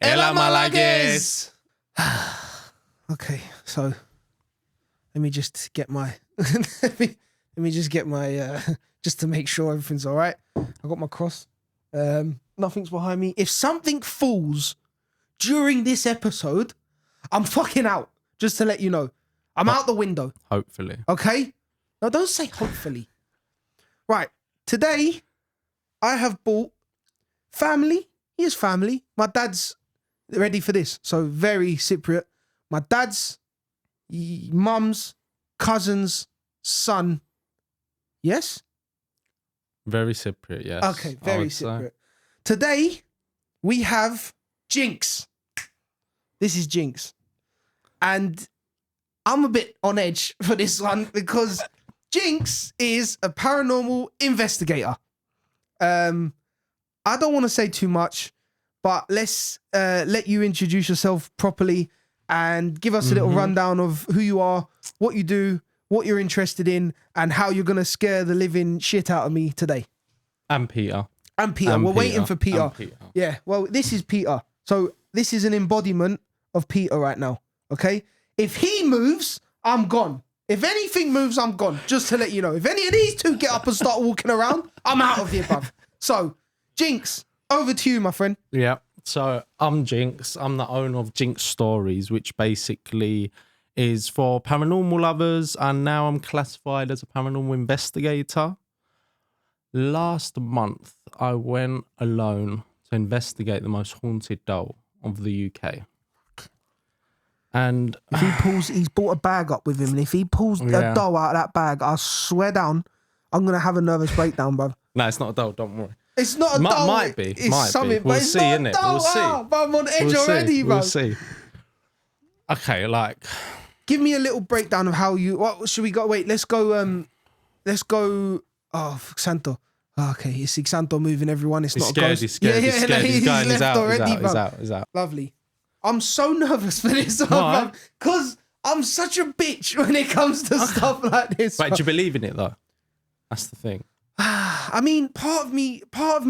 Ela Malagues. Okay, so let me just get my let me just get my just to make sure everything's all right. I got my cross. Nothing's behind me. If something falls during this episode, I'm fucking out. Just to let you know, I'm out the window. Hopefully. Okay. No, don't say hopefully. Right. Today, I have bought family. He is family. My dad's ready for this. So very Cypriot. My dad's, mum's, cousin's, son. Yes? Very Cypriot, yes. Okay, very Cypriot. Today, we have Jinx. This is Jinx. And I'm a bit on edge for this one because Jinx is a paranormal investigator. I don't want to say too much, but let's let you introduce yourself properly and give us a little rundown of who you are, what you do, what you're interested in, and how you're going to scare the living shit out of me today. And Peter. We're waiting for Peter. Yeah, well, this is Peter. So this is an embodiment of Peter right now, okay? If he moves, I'm gone. If anything moves, I'm gone. Just to let you know. If any of these two get up and start walking around, I'm out of here, bruv. So, Jinx, over to you, my friend. Yeah. So I'm Jinx. I'm the owner of Jinxed Stories, which basically is for paranormal lovers. And now I'm classified as a paranormal investigator. Last month, I went alone to investigate the most haunted doll of the UK. And if he pulls, he's brought a bag up with him, and if he pulls a doll out of that bag, I swear down, I'm gonna have a nervous breakdown, bro. No, it's not a doll. Don't worry. It's not a doll. Might be. It's might something, be. We'll but it's see, not innit? a doll. We'll see. But I'm on edge already, bro. We'll see. Okay, like, give me a little breakdown of how you. What should we go? Wait, let's go. Let's go. Oh, Santo. Okay, it's Santo moving. Everyone, it's not scared, a ghost. He's scared. He's scared. He's going. He's out. Already, He's out. Lovely. I'm so nervous for this one, because I'm such a bitch when it comes to stuff like this. Right, do you believe in it though? That's the thing. I mean, part of me,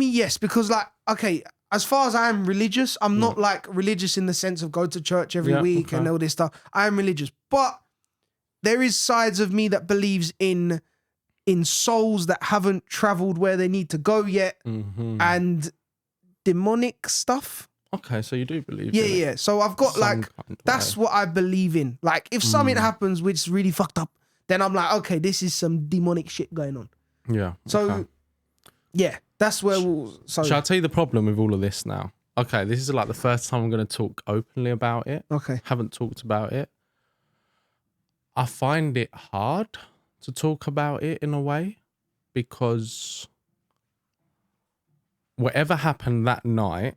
yes, because like, okay, as far as I am religious, I'm not like religious in the sense of go to church every week and all this stuff. I am religious, but there is sides of me that believes in souls that haven't traveled where they need to go yet, and demonic stuff. Okay, so you do believe in it. Yeah. So I've got like, that's what I believe in. Like if something happens which is really fucked up, then I'm like, okay, this is some demonic shit going on. Yeah. So, yeah, that's where we'll... Shall I tell you the problem with all of this now? Okay, this is like the first time I'm going to talk openly about it. Okay. Haven't talked about it. I find it hard to talk about it in a way because whatever happened that night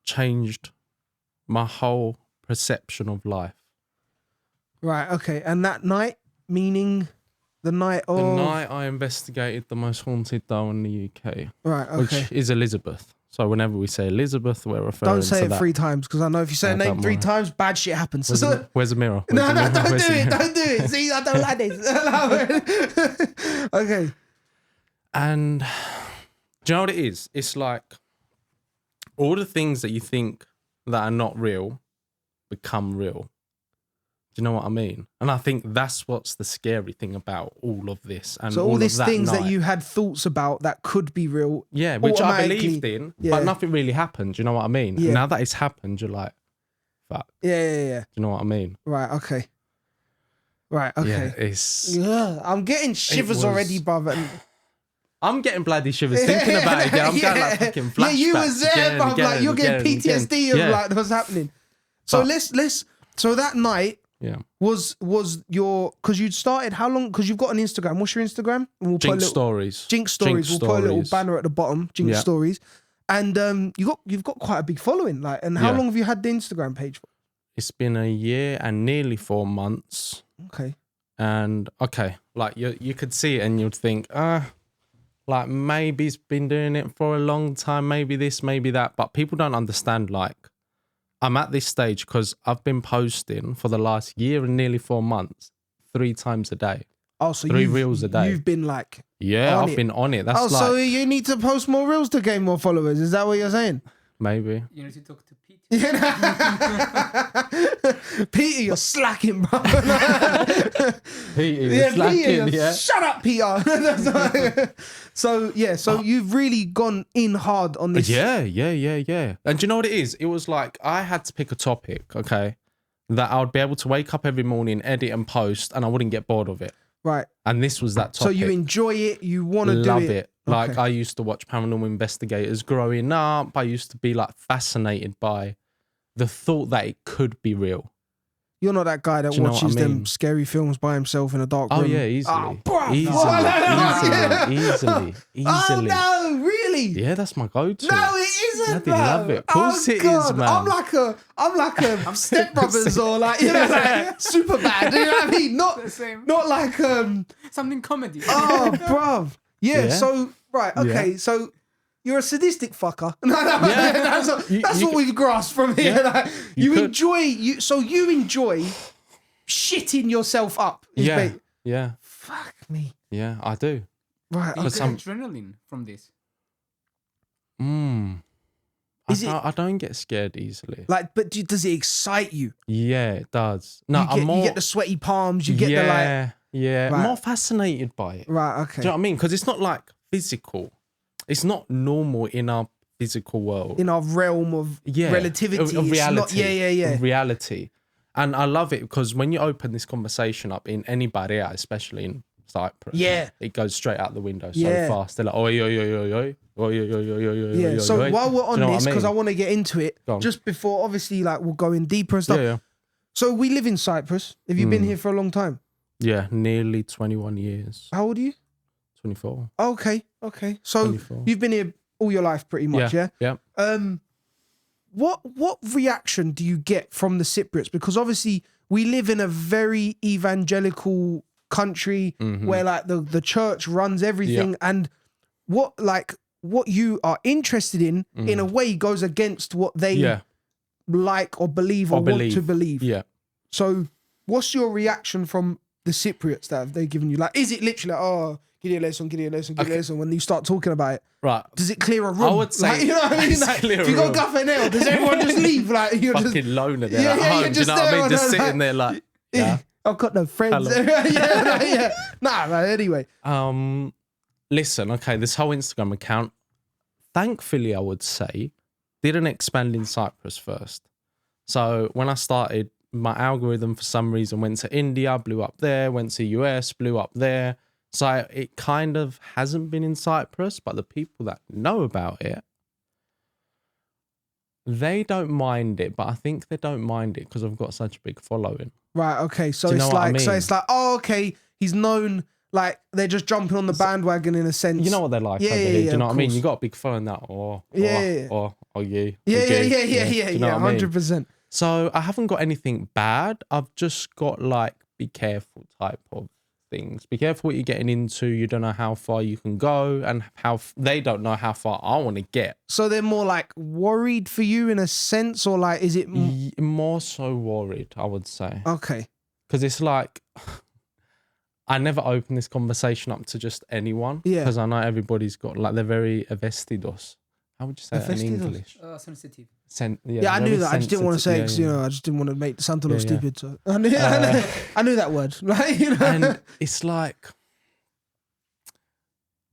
changed my whole perception of life. Right, okay. And that night, meaning... The night I investigated the most haunted doll in the UK. Right, okay. Which is Elizabeth. So whenever we say Elizabeth, we're referring to that. Don't say it 3 times, because I know if you say a name 3 times, bad shit happens. Where's the mirror? No, don't do it. See, I don't like this. Okay. And do you know what it is? It's like all the things that you think that are not real become real. Do you know what I mean? And I think that's what's the scary thing about all of this. And so all these things that you had thoughts about that could be real. Yeah, which I believed in, but nothing really happened. Do you know what I mean? Yeah. Now that it's happened, you're like, fuck. Yeah. Do you know what I mean? Right, okay. Yeah, I'm getting shivers already, brother. I'm getting bloody shivers thinking about it again. I'm going like fucking flashbacks. Yeah, you was there, bruv. Like, you're getting PTSD of like what's happening. So let's so that night, was your, because you'd started how long? Because you've got an Instagram. What's your Instagram? We'll Jinxed Stories. Jinxed Stories. We'll put a little banner at the bottom. Jinxed Stories, and you've got quite a big following. Like, and how long have you had the Instagram page for? It's been a year and nearly 4 months. Okay. And like you could see it and you'd think, like maybe he's been doing it for a long time. Maybe this, maybe that. But people don't understand. Like, I'm at this stage because I've been posting for the last year and nearly 4 months, 3 times a day. Oh, so 3 reels a day. You've been like, I've been on it. That's so you need to post more reels to gain more followers. Is that what you're saying? Maybe. You need to talk to Pete. Peter, you're slacking, bro. Peter, you're slacking, Peter, shut up, Peter. So you've really gone in hard on this. Yeah. And do you know what it is? It was like I had to pick a topic, okay, that I would be able to wake up every morning, edit and post, and I wouldn't get bored of it. Right. And this was that topic. So you enjoy it, you want to do it. Love it. Like Okay. I used to watch Paranormal Investigators growing up. I used to be like fascinated by the thought that it could be real. You're not that guy that Do you know watches what I mean? them scary films by himself in a dark room. Oh yeah, easily. Oh, bro. Easily. Oh no, really? Yeah, that's my go-to. No, it isn't. Bloody love it. Of course it is, God. man. I'm like a Step Brothers or like like super bad. You know what I mean? The same. Not like Something comedy. Oh, bruv. Yeah. Yeah. So right. Okay. Yeah. So you're a sadistic fucker. Yeah. That's what we've grasped from here. Yeah. Like, You could. you enjoy shitting yourself up. is Yeah. ba- Yeah. Fuck me. Yeah, I do. Right. You For get some- adrenaline from this. Is it- I don't get scared easily. Like, but does it excite you? Yeah, it does. No, You get the sweaty palms. You get the like. Yeah. Right. I'm more fascinated by it. Right. Do Okay. you know what I mean? Because it's not like physical. It's not normal in our physical world. In our realm of relativity, of it's not- reality. yeah. Of reality. And I love it because when you open this conversation up in any barrier, especially in Cyprus, Yeah. it goes straight out the window so Yeah. fast. They're like, oi, oi, oi, oi, oi, oi, oi, oi, oi, oi, Yeah. oi, So oi. while we're on Do you know this, what because I mean? want to get into it, Go on. just before, obviously, like we'll go in deeper and stuff. Yeah, So we live in Cyprus. Have you been here for a long time? yeah, nearly 21 years. How old are you? 24. Okay. So 24. you've been here all your life, pretty much, yeah. Yeah. What reaction do you get from the Cypriots? Because obviously we live in a very evangelical country where like the church runs everything, and what you are interested in a way goes against what they Yeah. like or believe or want to believe. Yeah. So what's your reaction from the Cypriots that have they given you? Like, is it literally like, oh, give you a lesson when you start talking about it? Right. Does it clear a room? I would say like, you know what I mean? it's Like, clear if you a got room. Guff and L, does everyone just leave? Like you're Fucking just loner there Yeah, at yeah, home. you're Do you just know what I there mean? on Just a, sitting like- there like, yeah. I've got no friends. Hello. yeah. Nah, man. Anyway, Listen, okay, this whole Instagram account, thankfully, I would say, didn't expand in Cyprus first. So when I started, my algorithm for some reason went to India, blew up there, went to US, blew up there. So it kind of hasn't been in Cyprus, but the people that know about it, they don't mind it, but I think they don't mind it because I've got such a big following. right? Okay, so Do you know it's what I like, mean? oh, okay, he's known. Like they're just jumping on the bandwagon in a sense. You know what they're like Yeah, over yeah, here. yeah, Do you know of what I mean? course. You got a big following that, or Yeah, you. Yeah, Do you know what I mean? 100%. So I haven't got anything bad. I've just got like, be careful type of things. Be careful what you're getting into. You don't know how far you can go, and they don't know how far I want to get. So they're more like worried for you in a sense, or like, is it More so worried, I would say. okay? Because it's like, I never open this conversation up to just anyone. Yeah. Because I know everybody's got, like, they're very vestidos. How would you say that in Vestidos? English? Sensitive. Yeah, I knew very that. I just didn't want to say it sensitive, because I just didn't want to make the sound a little Yeah, stupid. So I knew that word. Like, And it's like,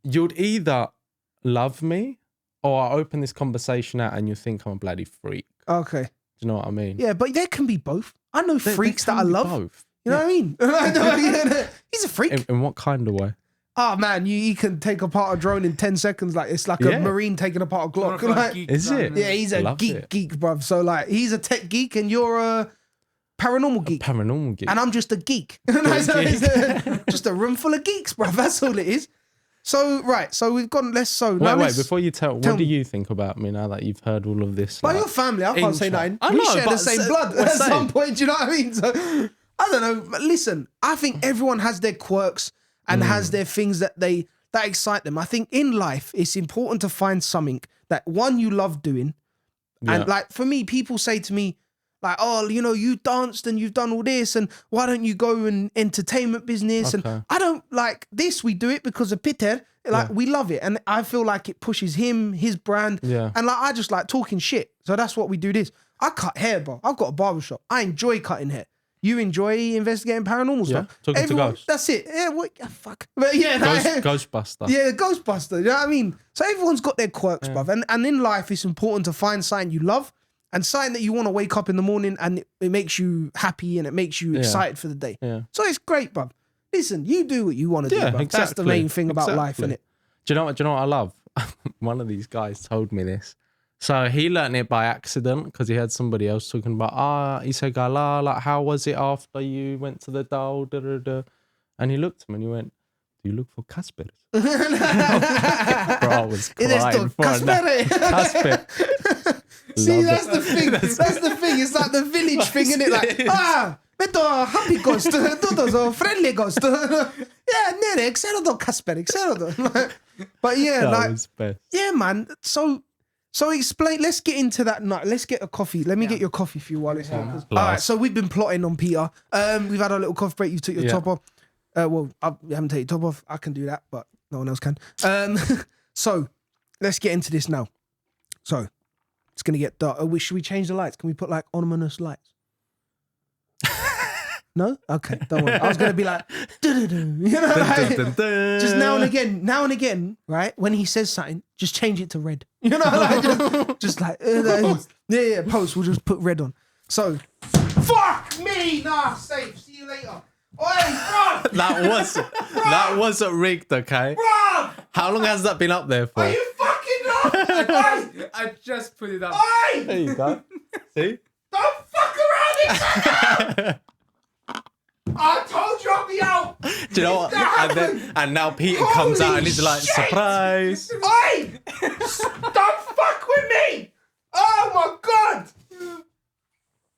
you'd either love me or I open this conversation out and you think I'm a bloody freak. Okay. Do you know what I mean? Yeah, but there can be both. I know They freaks that can I be love. both. You know what I mean? He's a freak. In what kind of way? Oh man, you can take apart a drone in 10 seconds. Like it's like Yeah. a Marine taking apart a Glock. More of a Like, geek Is than- it? yeah, he's a Love it. geek, bruv. So like he's a tech geek and you're a paranormal geek. Paranormal geek. And I'm just a geek. geek. Just a room full of geeks, bruv. That's all it is. So right, so we've gone less so. Wait, before you tell tell what do me. you think about me now that you've heard all of this? By like, your family, I can't say intro? nothing. I We know, share the but same blood we're at some saying. point. Do you know what I mean? So I don't know. But listen, I think everyone has their quirks and has their things that excite them. I think in life, it's important to find something that one you love doing. Yeah. And like for me, people say to me, Like, oh, you know, you danced and you've done all this, and why don't you go in entertainment business? Okay. And I don't like this. We do it because of Peter. Like, we love it. And I feel like it pushes him, his brand. Yeah. And like, I just like talking shit. So that's what we do this. I cut hair, bro. I've got a barbershop. I enjoy cutting hair. You enjoy investigating paranormal stuff. Talking to ghosts. That's it. Yeah, what? Fuck. But yeah, Ghostbuster. yeah, Ghostbuster. You know what I mean? So everyone's got their quirks, bruv. And in life, it's important to find something you love and something that you want to wake up in the morning and it makes you happy and it makes you excited for the day. Yeah. So it's great, bruv. Listen, you do what you want to do, bruv. That's the main thing about life, innit? Do you know what I love? One of these guys told me this. So he learnt it by accident because he heard somebody else talking about, he said, like, how was it after you went to the doll? Da, da, da. And he looked at him and he went, do you look for Casper? Bro, I was crying for Casper. See, that's the thing. That's the thing. It's like the village thing, isn't it? Like, beto happy ghost, todos a friendly ghost. Yeah, nere, xerodo Casper, xerodo. But yeah, That like, was best. yeah, man. So explain. Let's get into that night. Let's get a coffee. Let me get your coffee for you while it's here. All right. So we've been plotting on Peter. We've had our little coffee break. You took your top off. Well, I haven't taken your top off. I can do that, but no one else can. So let's get into this now. So it's gonna get dark. Should we change the lights? Can we put like ominous lights? No? Okay, don't worry. I was gonna be like, you know, like, just now and again, right? When he says something, just change it to red. You know, like just like post. We'll just put red on. So, fuck me. Nah, safe. See you later. Oi, bro. That wasn't rigged, okay? Bro, How long has that been up there for? are you fucking up? I just put it up. Oi, There you go. See? don't fuck around and I told you I'll be out. Do you know what? And now Peter comes out and he's like, shit. surprise. Oi, don't fuck with me. Oh my God.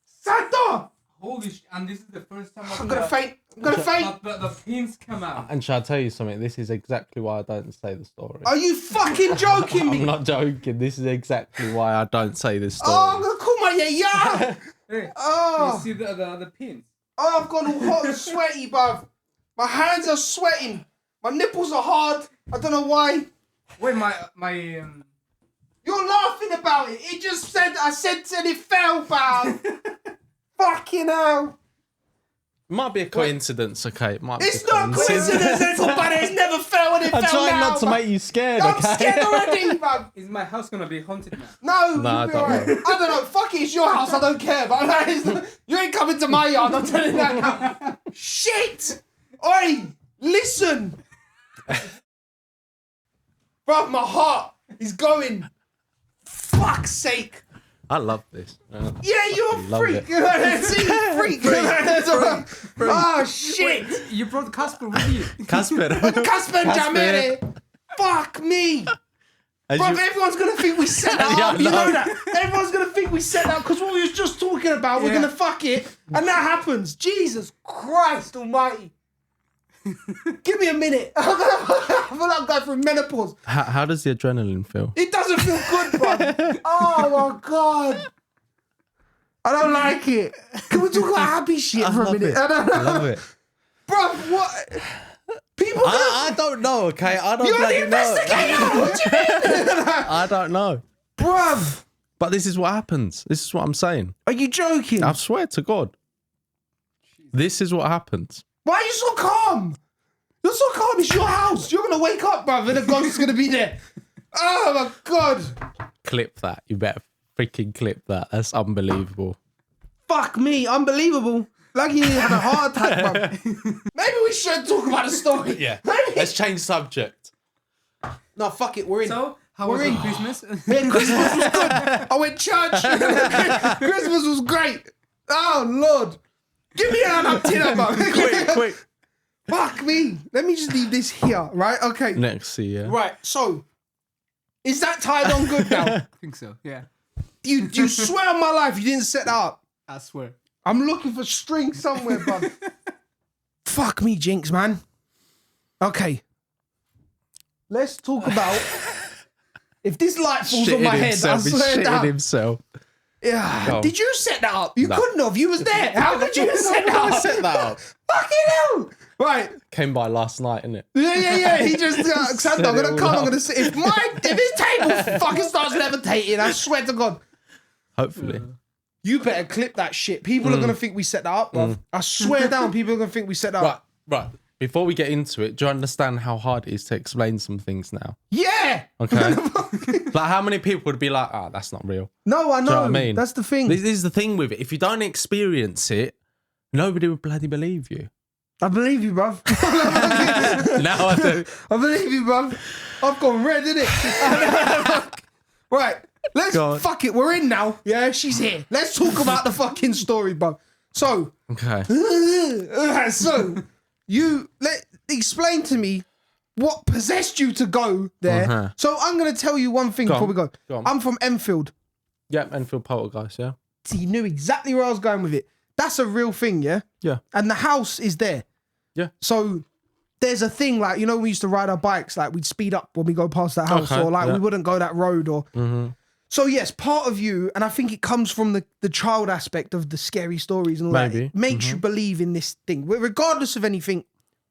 Santo. Holy shit. And this is the first time I'm gonna faint. I'm gonna faint. But the pins come out. And shall I tell you something? This is exactly why I don't say the story. Are you fucking joking me? I'm not joking. This is exactly why I don't say this story. Oh, I'm gonna call my yeah. Hey, Oh. you see the pins? Oh, I've gone all hot and sweaty, bruv. My hands are sweating. My nipples are hard. I don't know why. Wait, my You're laughing about it. It just said, I said it fell, bruv. Fucking hell. Might be a coincidence, okay? It might be It's not coincidental, but it's never fell and it I'm fell trying now. not to make you scared, I'm okay? scared already, bruv. is my house gonna be haunted now? No, Nah, you'll be don't alright. worry. I don't know. Fuck it, it's your house. I don't care. But like, you ain't coming to my yard. I'm telling you that now. Shit. Oi, listen. Bruv, my heart is going. Fuck's sake. I love this. Yeah, you're a love freak. it. See, freak. Oh, shit. You brought Casper with you. Casper. Casper Jamere. Fuck me. Bro, everyone's going to think we set that Yeah, up. You no. know that? Everyone's going to think we set that up because what we was just talking about, we're going to fuck it. And that happens. Jesus Christ almighty. Give me a minute. I feel like I'm going through menopause. How does the adrenaline feel? It doesn't feel good, bro. Oh, my God. I don't like it. Can we talk about happy shit for a love minute? it. I love it. Bro, what? People I don't know, okay? I don't You're bloody the know. investigator. What do you mean? I don't know. Bruv, But this is what happens. This is what I'm saying. are you joking? I swear to God. This is what happens. Why are you so calm? You're so calm. It's your house. You're going to wake up, bruv, and the ghost is going to be there. Oh, my God. Clip that. You better freaking clip that. That's unbelievable. Fuck me. Unbelievable. Like you had a heart attack, bruv. Maybe we should talk about the story. Yeah. Maybe. Let's change subject. No, fuck it. We're in. So, how We're was in. your Christmas? Yeah, Christmas was good. I went church. Christmas was great. Oh, Lord. Give me an uptinner, bruv. Quick. Fuck me. Let me just leave this here, right? Okay. Next year. Right, so is that tied on good now? I think so, yeah. You swear on my life you didn't set that up. I swear. I'm looking for string somewhere, bud. Fuck me, Jinx, man. Okay. Let's talk about if this light falls on my head, I swear Shitting down. himself. Yeah. Go on. Did you set that up? You No. couldn't have. You was there. How could you set that up? set that up. Fucking hell. Right. Came by last night, innit? Yeah. He just Xander, I'm Set it gonna all come. I'm up. gonna sit. If his table fucking starts levitating, I swear to God, Hopefully. you better clip that shit. People are gonna think we set that up, bruv. I swear down, people are gonna think we set that up. Right. Before we get into it, do you understand how hard it is to explain some things now? Yeah. Okay. Like, how many people would be like, that's not real? No, I know. Do you know what I mean? That's the thing. This is the thing with it. If you don't experience it, nobody would bloody believe you. I believe you, bruv. Now I do. I believe you, bruv. I've gone red, innit? Right. Let's Go on. fuck it. We're in now. Yeah, she's here. Let's talk about the fucking story, bruv. So, Okay. explain to me what possessed you to go there. Uh-huh. So I'm gonna tell you one thing before we go. Go on. I'm from Enfield. Yep, Enfield Poltergeist, yeah? So you knew exactly where I was going with it. That's a real thing, yeah? Yeah. And the house is there. Yeah. So there's a thing like, you know, we used to ride our bikes, like we'd speed up when we go past that house, Okay, or like yeah. we wouldn't go that road, or so yes, part of you, and I think it comes from the child aspect of the scary stories and all that. Maybe. It makes you believe in this thing. Regardless of anything,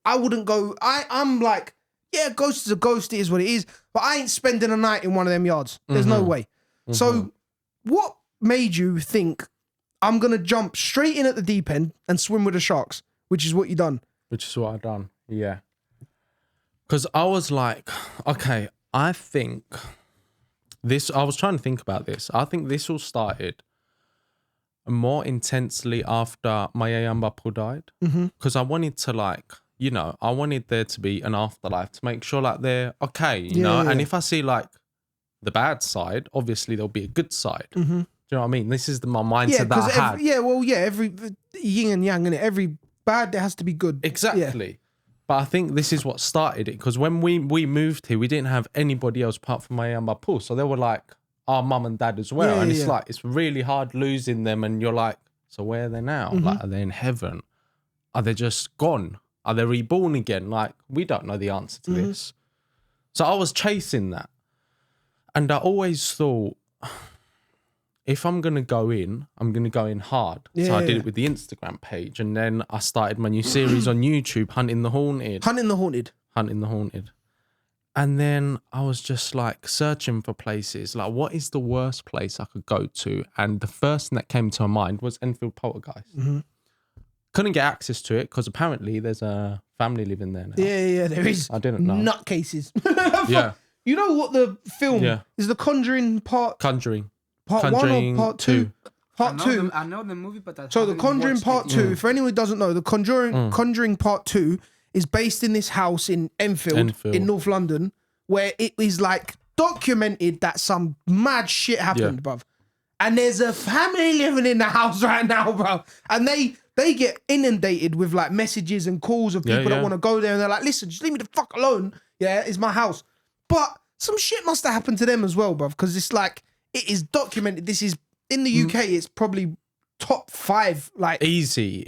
I wouldn't go. I'm like, yeah, ghost is a ghost, it is what it is, but I ain't spending a night in one of them yards. There's no way. So what made you think I'm gonna jump straight in at the deep end and swim with the sharks, which is what you done? Which is what I done, yeah. Because I was like, okay, I think I was trying to think about this. I think this all started more intensely after my Yayambapu died. Because I wanted to I wanted there to be an afterlife to make sure like they're okay, you know? yeah. And if I see like the bad side, obviously there'll be a good side. Do you know what I mean? This is my mindset that I had. Every yin and yang, innit? Every bad, there has to be good. Exactly. Yeah. But I think this is what started it, because when we moved here, we didn't have anybody else apart from my Yayambapu. So they were like our mum and dad as well. Yeah, and it's yeah. like, it's really hard losing them. And you're like, so where are they now? Like, are they in heaven? Are they just gone? Are they reborn again? Like, we don't know the answer to this. So I was chasing that. And I always thought, if I'm going to go in, I'm going to go in hard. So I did it with the Instagram page. And then I started my new series on YouTube, Hunting the Haunted. Hunting the Haunted. Hunting the Haunted. And then I was just like searching for places. Like, what is the worst place I could go to? And the first thing that came to my mind was Enfield Poltergeist. Couldn't get access to it because apparently there's a family living there now. Yeah, there is. I didn't know. Nutcases. Yeah. You know what the film Yeah. is? The Conjuring part Conjuring. 1 Conjuring or part 2? Part 2. I know the movie, but So the Conjuring Part 2, for anyone who doesn't know, the Conjuring Part 2 is based in this house in Enfield. In North London, where it is like documented that some mad shit happened, bruv. And there's a family living in the house right now, bro. And they get inundated with like messages and calls of people that want to go there, and they're like, listen, just leave me the fuck alone. Yeah, it's my house. But some shit must have happened to them as well, bruv, because it's like, it is documented. This is in the UK. It's probably top 5. Like easy.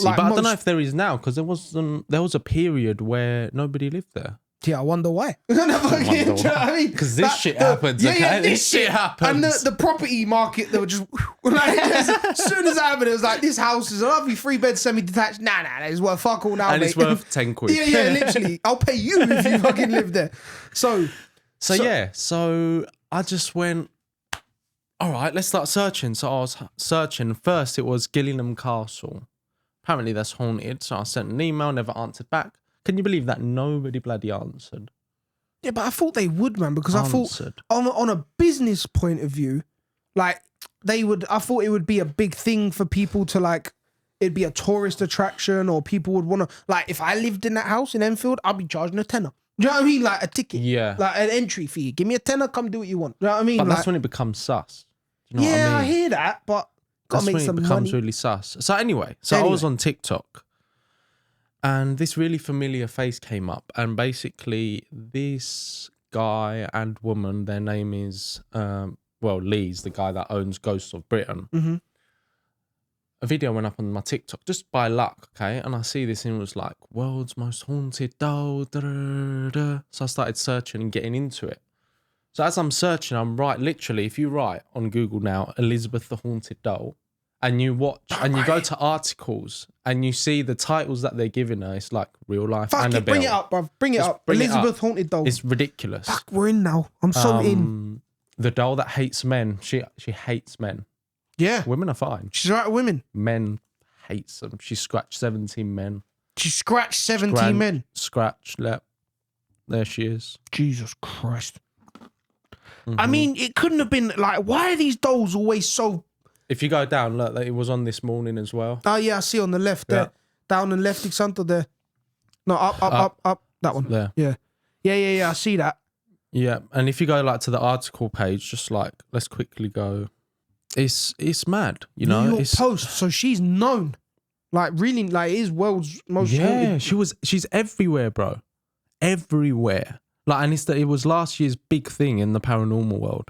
Like but I don't know if there is now, because there was a period where nobody lived there. Yeah, I wonder why. Do you know what I mean? Because this shit happens. Okay, this shit happens. And the property market, they were just like, as soon as it happened, it was like, this house is a lovely 3-bed semi-detached. Nah, it's worth fuck all now, and mate. it's worth 10 quid. Yeah, literally. I'll pay you if you fucking live there. So I just went, all right, let's start searching. So I was searching. First, it was Gillingham Castle. Apparently that's haunted. So I sent an email, never answered back. Can you believe that nobody bloody answered? Yeah, but I thought they would, man, because I thought on a business point of view, like I thought it would be a big thing for people to like, it'd be a tourist attraction, or people would want to, like, if I lived in that house in Enfield, I'd be charging a tenner. Do you know what I mean? Like a ticket. Yeah. Like an entry fee. Give me a tenner, come do what you want. Do you know what I mean? But like, that's when it becomes sus. Do you know yeah, what I mean? I hear that, but gotta That's make when some it becomes money. really sus. So anyway, I was on TikTok, and this really familiar face came up, and basically this guy and woman, their name is Lee's the guy that owns Ghosts of Britain. A video went up on my TikTok just by luck, okay, and I see this and it was like world's most haunted doll. So I started searching and getting into it. So as I'm searching, I'm literally, if you write on Google now, Elizabeth the Haunted Doll, and you watch and you go to articles and you see the titles that they're giving her, it's like real life Fuck Annabelle. it, bring it up, bruv. Bring it up. bring it Elizabeth up. Haunted Doll. It's ridiculous. Fuck, we're in now. I'm so in. The doll that hates men. She hates men. Yeah. Women are fine. She's right with women. Men hates them. She scratched 17 men. She scratched 17 men. Scratch. There she is. Jesus Christ. I mean, it couldn't have been like, why are these dolls always so... If you go down, look, it was on this morning as well. Oh, yeah, I see on the left there. Down and left, Xanto there. No, up. That one. There. Yeah. Yeah, I see that. Yeah, and if you go like to the article page, just like, let's quickly go. It's mad, you know. New York it's Post, so she's known. Like, really, like, it is world's most haunted. she's everywhere, bro. Everywhere. Like, and it was last year's big thing in the paranormal world.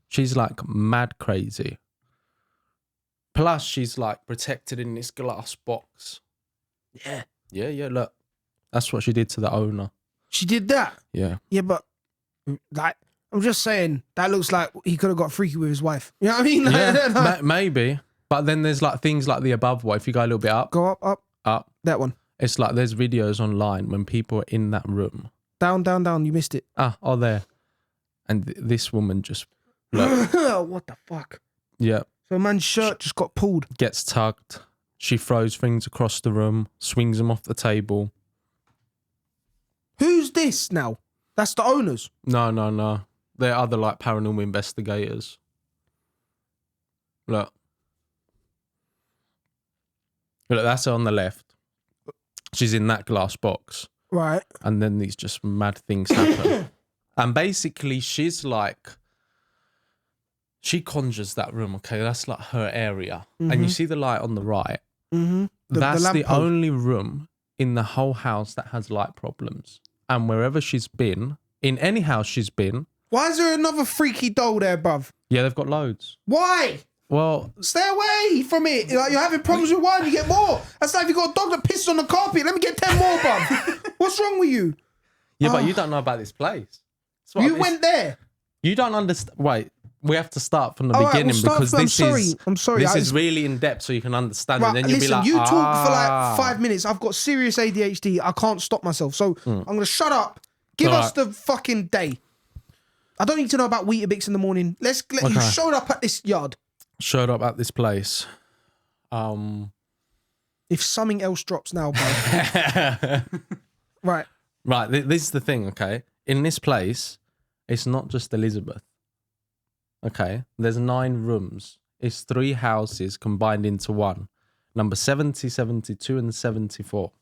She's like mad crazy. Plus, she's like protected in this glass box. Yeah. Yeah, look. That's what she did to the owner. She did that? Yeah. Yeah, but, like, I'm just saying, that looks like he could have got freaky with his wife. You know what I mean? Yeah, maybe. But then there's like things like the above one. If you go a little bit up. Go up. That one. It's like there's videos online when people are in that room. Down. You missed it. There. And this woman just, look. What the fuck? Yeah. So a man's shirt just got pulled. Gets tugged. She throws things across the room, swings them off the table. Who's this now? That's the owners. No. They're other like paranormal investigators. Look, that's her on the left. She's in that glass box. Right. And then these just mad things happen. And basically she's like, she conjures that room, okay? That's like her area. And you see the light on the right. That's the only room in the whole house that has light problems. And wherever she's been, in any house she's been. Why is there another freaky doll there, bruv? Yeah, they've got loads. Why? Well, stay away from it. Like, you're having problems with one, you get more. That's like if you got a dog that pisses on the carpet, let me get 10 more, bruv. What's wrong with you? Yeah, but you don't know about this place. You went there. You don't understand. Wait, we have to start from the beginning because I'm sorry. This is really in depth, so you can understand. Right, And then you'll be like, you talk for like 5 minutes. I've got serious ADHD. I can't stop myself. So I'm gonna shut up. Give us the fucking day. I don't need to know about Weetabix in the morning. You showed up at this yard. Showed up at this place. If something else drops now, bro. Right. This is the thing, okay? In this place, it's not just Elizabeth. Okay, there's 9 rooms. It's 3 houses combined into one. Number 70, 72, and 74.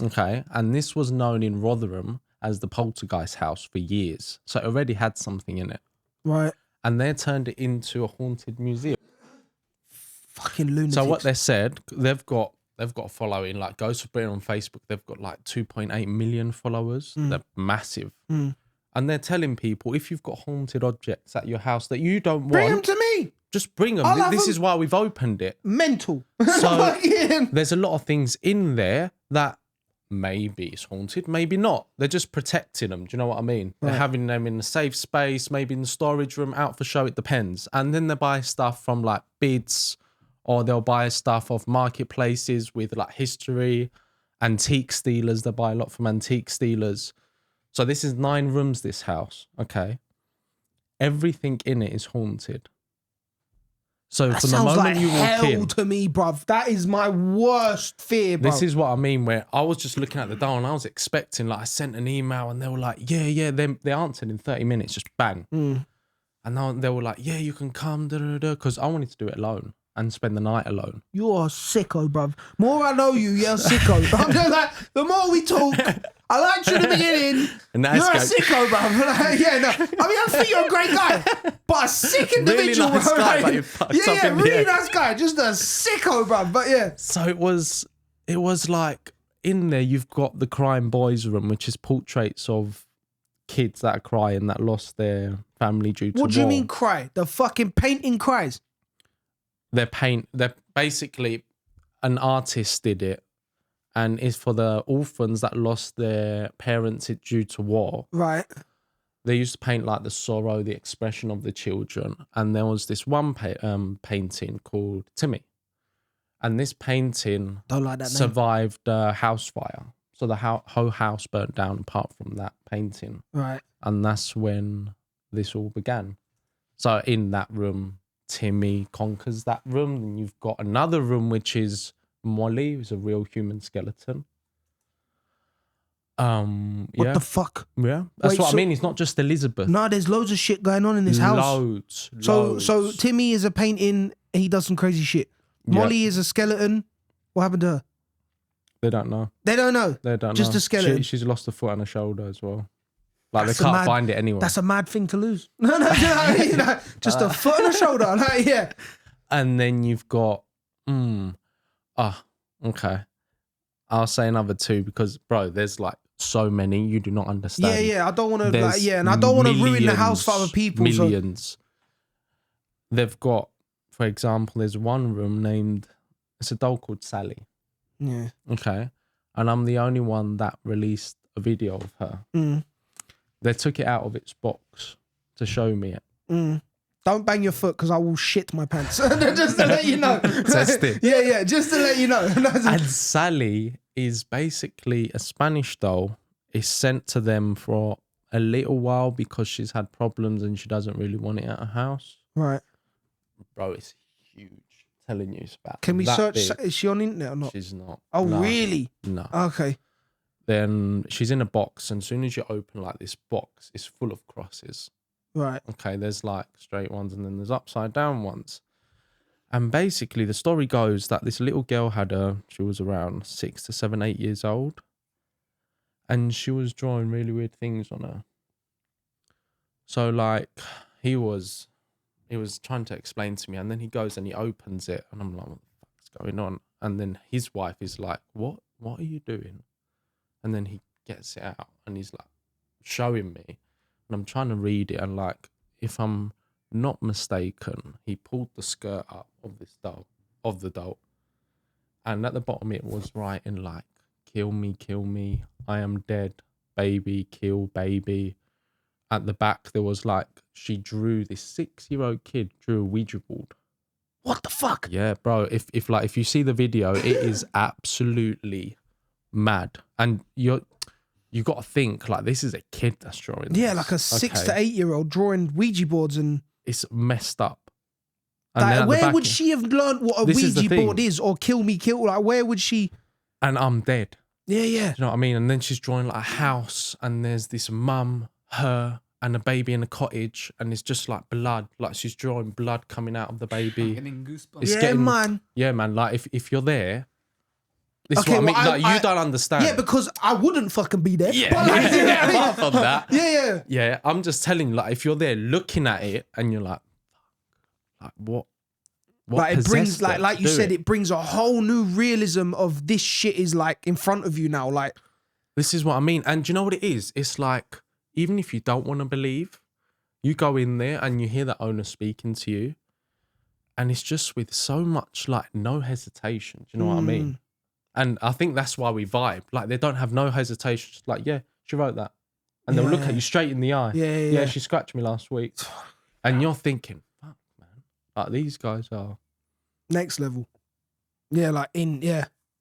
Okay, and this was known in Rotherham as the Poltergeist house for years. So it already had something in it. Right. And they turned it into a haunted museum. Fucking lunatics. So what they said, they've got a following, like Ghost of Britain on Facebook, they've got like 2.8 million followers. They're massive. And they're telling people, if you've got haunted objects at your house that you don't want... Bring them to me! Just bring them. This is why we've opened it. Mental. So there's a lot of things in there that maybe it's haunted, maybe not. They're just protecting them. Do you know what I mean? Right. They're having them in a safe space, maybe in the storage room, out for show, it depends. And then they buy stuff from like bids, or they'll buy stuff off marketplaces with like history, antique stealers. They buy a lot from antique stealers. So this is 9 rooms, this house, okay? Everything in it is haunted. So that from the moment you walk in, to me, bruv. That is my worst fear, bruv. This is what I mean, where I was just looking at the door and I was expecting, like, I sent an email and they were like, yeah, they answered in 30 minutes, just bang. And then they were like, yeah, you can come, because I wanted to do it alone and spend the night alone. You're a sicko, bruv. More I know you, you're a sicko. I'm just like, the more we talk, I liked you in the beginning. You're a sicko, bruv. Like, yeah, no. I mean, I think you're a great guy, but a sick individual, really nice bro. guy, Like, but you fucked up in the really end. nice guy. Just a sicko, bruv. But yeah. So it was like, in there you've got the Crying Boys room, which is portraits of kids that are crying, that lost their family due to war. What do you mean cry? The fucking painting cries? They're basically, an artist did it, and it's for the orphans that lost their parents due to war. Right. they used to paint like the sorrow, the expression of the children. And there was this one painting called Timmy. And this painting Don't like that name. survived a house fire. So the whole house burnt down apart from that painting. Right. And that's when this all began. So in that room, Timmy conquers that room. And you've got another room, which is Molly, who's a real human skeleton. What the fuck? Yeah. That's Wait, what so- I mean. It's not just Elizabeth. No, there's loads of shit going on in this house. Loads. So Timmy is a painting. He does some crazy shit. Molly is a skeleton. What happened to her? They don't know. They don't know. They don't know. Just a skeleton. She's lost a foot and a shoulder as well. Like That's they a can't mad- find it anywhere. That's a mad thing to lose. No, just a foot and a shoulder. Like, yeah. And then you've got, okay. I'll say another two because, bro, there's like so many you do not understand. Yeah. I don't want to, There's and I don't want to ruin the house for other millions, people. Millions. They've got, for example, there's one room named, it's a doll called Sally. Yeah. Okay. And I'm the only one that released a video of her. Mm. They took it out of its box to show me it. Mm. Don't bang your foot because I will shit my pants. Just to let you know. Test it. Yeah, just to let you know. And Sally is basically a Spanish doll. Is sent to them for a little while because she's had problems and she doesn't really want it at her house. Right. Bro, it's huge. I'm telling you, it's about Can we that search? big. Is she on internet or not? She's not. Oh, No. really? No. Okay. Then she's in a box, and as soon as you open like this box, it's full of crosses. Right. Okay, there's like straight ones and then there's upside down ones. And basically the story goes that this little girl she was around 6 to 7, 8 years old. And she was drawing really weird things on her. So like he was trying to explain to me, and then he goes and he opens it and I'm like, what the fuck's going on? And then his wife is like, what are you doing? And then he gets it out and he's like showing me. And I'm trying to read it, and like, if I'm not mistaken, he pulled the skirt up of the doll. And at the bottom it was writing like, kill me, I am dead, baby, kill baby. At the back there was like, this 6-year-old kid drew a Ouija board. What the fuck? Yeah, bro. If you see the video, it is absolutely mad. And you got to think like this is a kid that's drawing. Yeah, this. like a 6 to Okay. 8 year old drawing Ouija boards and. It's messed up. And Like, then at the where back would she have learned what a This is the Ouija thing. board is, or kill me? Like, where would she? And I'm dead. Yeah. Do you know what I mean? And then she's drawing like a house, and there's this mum, her, and a baby in a cottage, and it's just like blood. Like she's drawing blood coming out of the baby. Getting goosebumps. It's Yeah, getting- man. Yeah, man. Like if you're there, this Okay, is what I mean. well, Like I- you don't understand. Yeah, because I wouldn't fucking be there. Yeah, But like, you know what I mean? apart from that. Yeah. Yeah, I'm just telling you, like, if you're there looking at it and you're like what Like it brings, possessed them like to you do said, it brings a whole new realism of this shit is like in front of you now. Like, This is what I mean. And do you know what it is? It's like, even if you don't want to believe, you go in there and you hear the owner speaking to you, and it's just with so much, like, no hesitation. Do you know what I mean? And I think that's why we vibe. Like, they don't have no hesitation. Just like, yeah, she wrote that. And they'll look Yeah. at you straight in the eye. Yeah. She scratched me last week. And you're thinking, fuck, man. Like, these guys are... next level. Yeah, like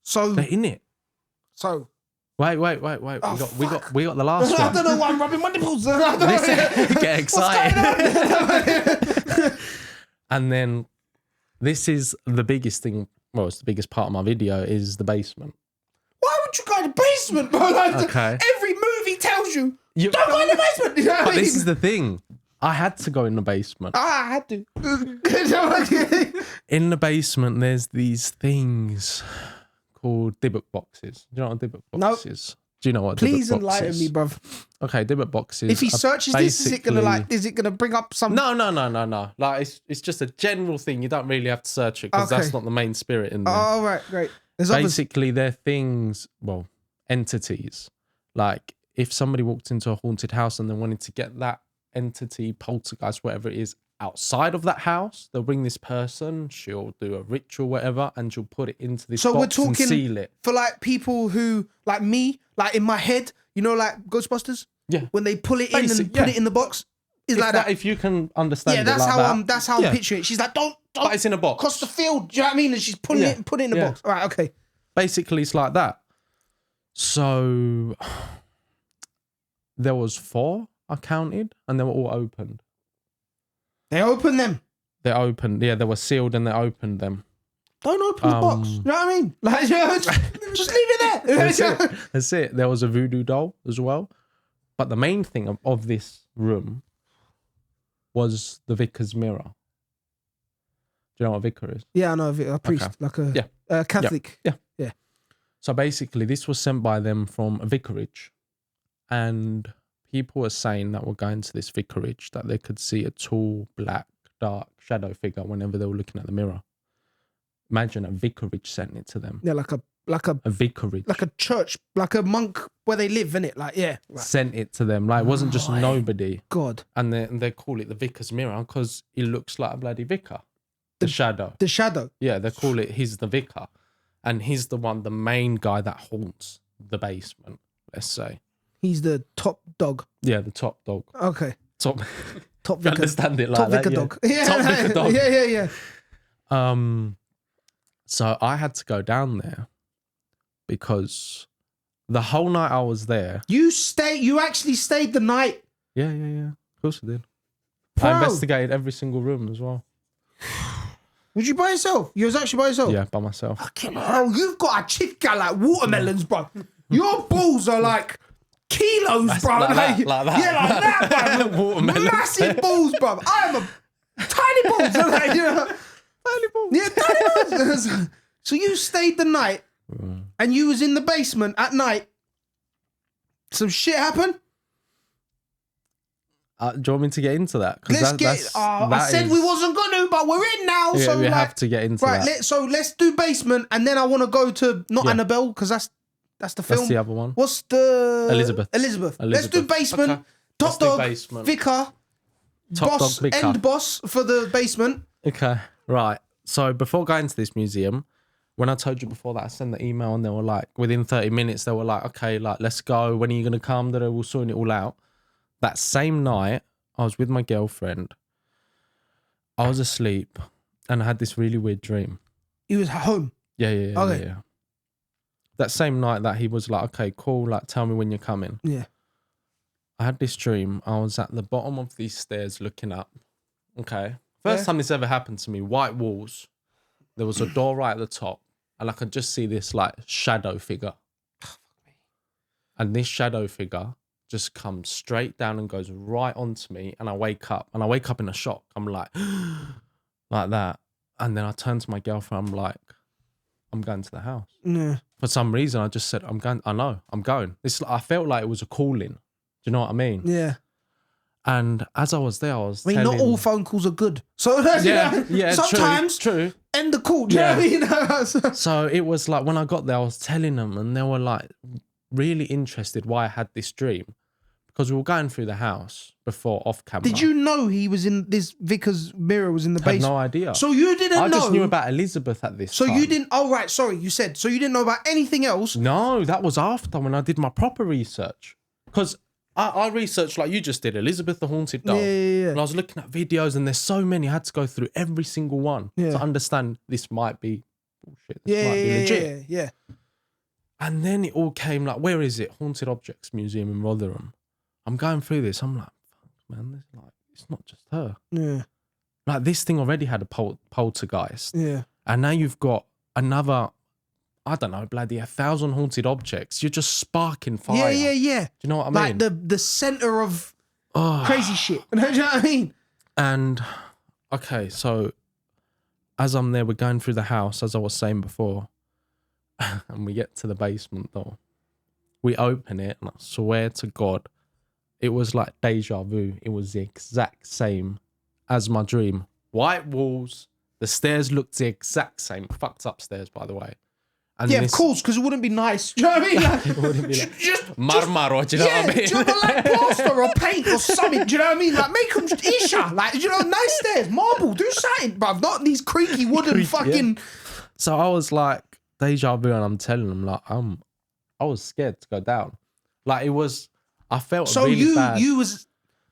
So, They're in it. so Wait. Oh, We got the last I one. don't know why I'm rubbing my nipples. I don't know. Get excited. And then this is the biggest thing. Well, it's the biggest part of my video is the basement. Why would you go in the basement, bro? Like, Okay. every movie tells you, You- don't go in the basement. You know what I But this mean? is the thing. I had to go in the basement. I had to. In the basement, there's these things called Dybbuk boxes. Do you know what a Dybbuk box Nope. is? Do you know what a Please Dybbuk box enlighten is? me, bruv. Okay, Dybbuk boxes. If he are searches this, is it gonna basically- is it gonna bring up some? No. Like it's just a general thing. You don't really have to search it because Okay. that's not the main spirit in there. Oh, right, great. There's others. Basically, they're things, well, entities. Like if somebody walked into a haunted house and they wanted to get that entity, poltergeist, whatever it is, outside of that house, they'll bring this person, she'll do a ritual, whatever, and she'll put it into this So box we're and talking seal it. for like people who, like me, like in my head, you know, like Ghostbusters. Yeah. When they pull it in Basic, and put yeah. it in the box, it's like that. If you can understand Yeah, it that's like how that. that's how Yeah. I'm picturing it. She's like, don't But it's in a box. cross the field. Do you know what I mean? And she's pulling it and putting it in the box. All right, okay. Basically, it's like that. So there was 4 I counted, and they were all opened. They open them. They opened, yeah, they were sealed and they opened them. Don't open the box. You know what I mean? Like, you know, just leave it there. That's it. That's it. There was a voodoo doll as well. But the main thing of this room was the vicar's mirror. Do you know what a vicar is? Yeah, I know a priest, like a Catholic. Yeah. Yeah. So basically, this was sent by them from a vicarage. And people were saying that were going to this vicarage that they could see a tall, black, dark shadow figure whenever they were looking at the mirror. Imagine a vicarage sent it to them. Yeah, like A vicarage. like a church, like a monk where they live, innit? Like, yeah. Like, sent it to them. Like, it wasn't just nobody. God. And they call it the vicar's mirror because he looks like a bloody vicar. The shadow. The shadow. Yeah, they call it he's the vicar. And he's the main guy that haunts the basement, let's say. He's the top dog. Yeah, the top dog. Okay. Top Top you vicar. understand it like Top that, vicar yeah. dog. Yeah, Top vicar dog. Yeah. So I had to go down there because the whole night I was there. You actually stayed the night. Yeah. Of course I did. Bro. I investigated every single room as well. Was you by yourself? You was actually by yourself? Yeah, by myself. Fucking hell, you've got a chica like watermelons, bro. Your balls are like kilos, bro. like that. Yeah, like that, bro. Watermelons. Massive balls, bro. I am a tiny balls. Like, you know? Tiny balls. Yeah, tiny balls. So you stayed the night and you was in the basement at night. Some shit happened? Do you want me to get into that? I said we wasn't going to, but we're in now. Yeah, so we like, have to get into right, that. let's do basement, and then I want to go to not Yeah. Annabelle because that's the film. That's the other one. What's the Elizabeth. Let's do basement. Okay. Top Let's do dog, basement. vicar, Top boss, dog, vicar. end boss for the basement. Okay, right. So before going to this museum, when I told you before that I sent the email and they were like, within 30 minutes, they were like, okay, like, let's go. When are you going to come? That we'll sort it all out. That same night, I was with my girlfriend. I was asleep and I had this really weird dream. He was home. Yeah. Okay. Yeah. That same night that he was like, okay, cool. Like, tell me when you're coming. Yeah. I had this dream. I was at the bottom of these stairs looking up. Okay. First time this ever happened to me. White walls. There was a door right at the top. And I could just see this like shadow figure. And this shadow figure just comes straight down and goes right onto me. And I wake up. And I wake up in a shock. I'm like, like that. And then I turn to my girlfriend. I'm like, I'm going to the house. Yeah. For some reason, I just said, I'm going. I know, I'm going. I felt like it was a calling. Do you know what I mean? Yeah. And as I was there, I was telling... not all phone calls are good. So yeah, sometimes true. end the call. Do you know what I mean? So it was like when I got there, I was telling them and they were like really interested why I had this dream. Because we were going through the house before off camera. Did you know he was in this vicar's mirror was in the I had basement? no idea. So you didn't know. I just knew about Elizabeth at this time. So you didn't. Oh right, sorry. You said so. You didn't know about anything else. No, that was after when I did my proper research. Because I researched like you just did, Elizabeth the Haunted Doll. Yeah. And I was looking at videos and there's so many. I had to go through every single one to understand this might be bullshit. This might be legit. Yeah. And then it all came like, where is it? Haunted Objects Museum in Rotherham. I'm going through this. I'm like, fuck, man, it's not just her. Yeah. Like this thing already had a poltergeist. Yeah. And now you've got another, I don't know, bloody 1,000 haunted objects. You're just sparking fire. Yeah. Do you know what I mean? Like the center of crazy shit. Do you know what I mean? And okay, so as I'm there, we're going through the house, as I was saying before, and we get to the basement door. We open it, and I swear to God, it was like deja vu. It was the exact same as my dream. White walls, the stairs looked the exact same. Fucked up stairs, by the way. And Yeah, of course, because it wouldn't be nice. Do you know what I mean? Like, It wouldn't be like just marmaro, do you know what I mean? do you know, like plaster or paint or something. Do you know what I mean? Like make them isha. Like, you know, nice stairs, marble, do something, bruv. Not these creaky wooden fucking. So I was like, deja vu, and I'm telling them, like, I was scared to go down. Like, it was, I felt So really bad. you was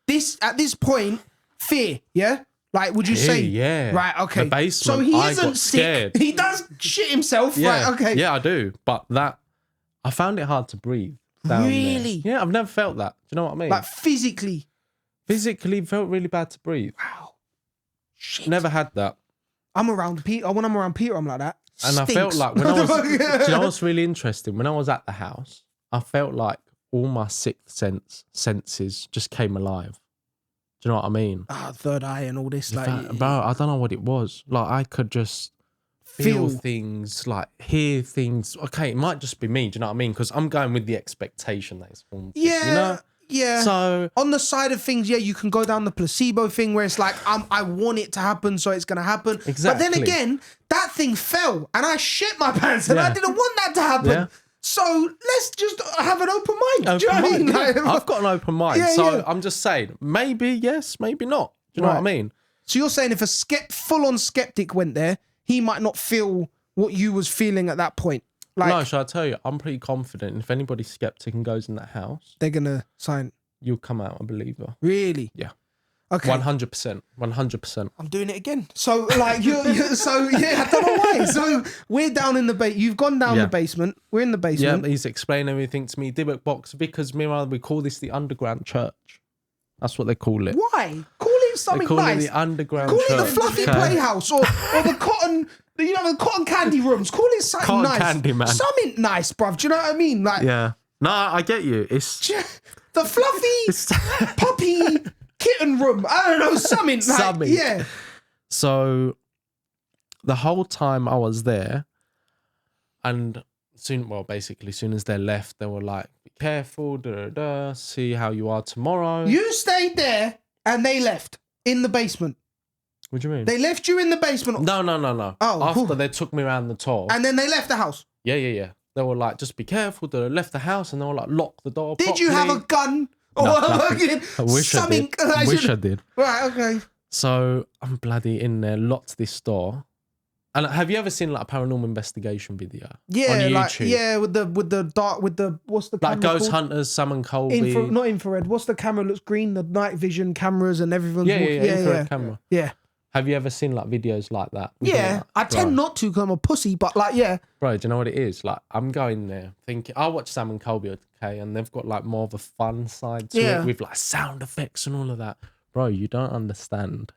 this at this point fear, yeah? Like, would you say? Yeah. Right. Okay. The basement, so he I isn't got sick. scared. He does shit himself. Yeah. Right. Okay. Yeah, I do. But I found it hard to breathe. Down Really? There. Yeah, I've never felt that. Do you know what I mean? Like physically. Physically, felt really bad to breathe. Wow. Shit. Never had that. I'm around Peter. When I'm around Peter, I'm like that. And Stinks. I felt like when I was, do you know what's really interesting? When I was at the house, I felt like all my sixth senses just came alive. Do you know what I mean? Third eye and all this. Like, Bro, I don't know what it was. Like, I could just feel things, like hear things. Okay, it might just be me. Do you know what I mean? Because I'm going with the expectation that it's formed. Yeah. You know? Yeah. So on the side of things, yeah, you can go down the placebo thing where it's like, I want it to happen, so it's gonna happen. Exactly. But then again, that thing fell and I shit my pants and I Yeah. didn't want that to happen. Yeah. So let's just have an open mind. Do you know open what I mean? mind, yeah. Like, I've got an open mind. Yeah, so yeah. I'm just saying, maybe yes, maybe not. Do you know what I mean? so you're saying if a full-on skeptic went there, he might not feel what you was feeling at that point. Like, No, shall I tell you? I'm pretty confident. If anybody's skeptic and goes in that house, they're gonna sign. you'll come out a believer. Really? Yeah. Okay. 100%. 100%. I'm doing it again. So like so yeah, I don't know why. So we're down in the you've gone down Yeah. the basement. We're in the Yeah, basement. he's explained everything to me. Dybbuk box, Vickers Mirror, we call this the underground church. That's what they call it. Why? Call it They something call nice. it the underground Call church. it the fluffy okay? playhouse or the cotton, the cotton candy rooms. Call it something Cotton nice. candy, man. Something nice, bruv. Do you know what I mean? Like Yeah. No, I get you. It's the fluffy puppy kitten room. I don't know, something. Like, Something. Yeah. So the whole time I was there, and basically, soon as they left, they were like, "Be careful, see how you are tomorrow." You stayed there and they left in the basement. What do you mean? They left you in the basement. No. Oh, After cool. they took me around the tour. And then they left the house. Yeah. They were like, "Just be careful." They left the house and they were like, "Lock the door." Did you have a gun? Or nothing. I wish something? I did. Right, okay. So I'm bloody in there, locked this door. And have you ever seen like a paranormal investigation video? Yeah, on YouTube? like with the dark what's the Like camera Ghost called? Hunters, Sam Colby. Not infrared. What's the camera looks green? The night vision cameras and everyone's yeah, walking. infrared camera. Yeah. Have you ever seen like videos like that? Yeah. I tend not to because I'm a pussy, but like yeah. Bro, do you know what it is? Like I'm going there thinking I watch Sam and Colby, okay, and they've got like more of a fun side to Yeah. it with like sound effects and all of that. Bro, you don't understand.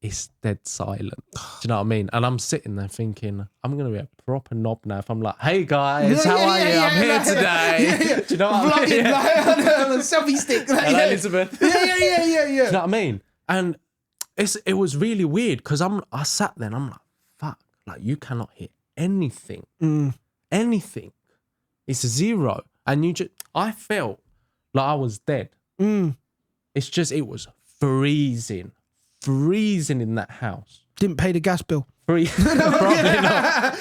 It's dead silent. Do you know what I mean? And I'm sitting there thinking, I'm gonna be a proper knob now if I'm like, "Hey guys, how are you? I'm here today." Do you know what I mean? Vlogging like on a selfie stick. Like, Hello, yeah. Elizabeth. Yeah. Do you know what I mean? And it was really weird because I sat there and I'm like, fuck, like you cannot hear anything. Anything. It's zero. And I felt like I was dead. It's just, it was freezing in that house. Didn't pay the gas bill. Probably not.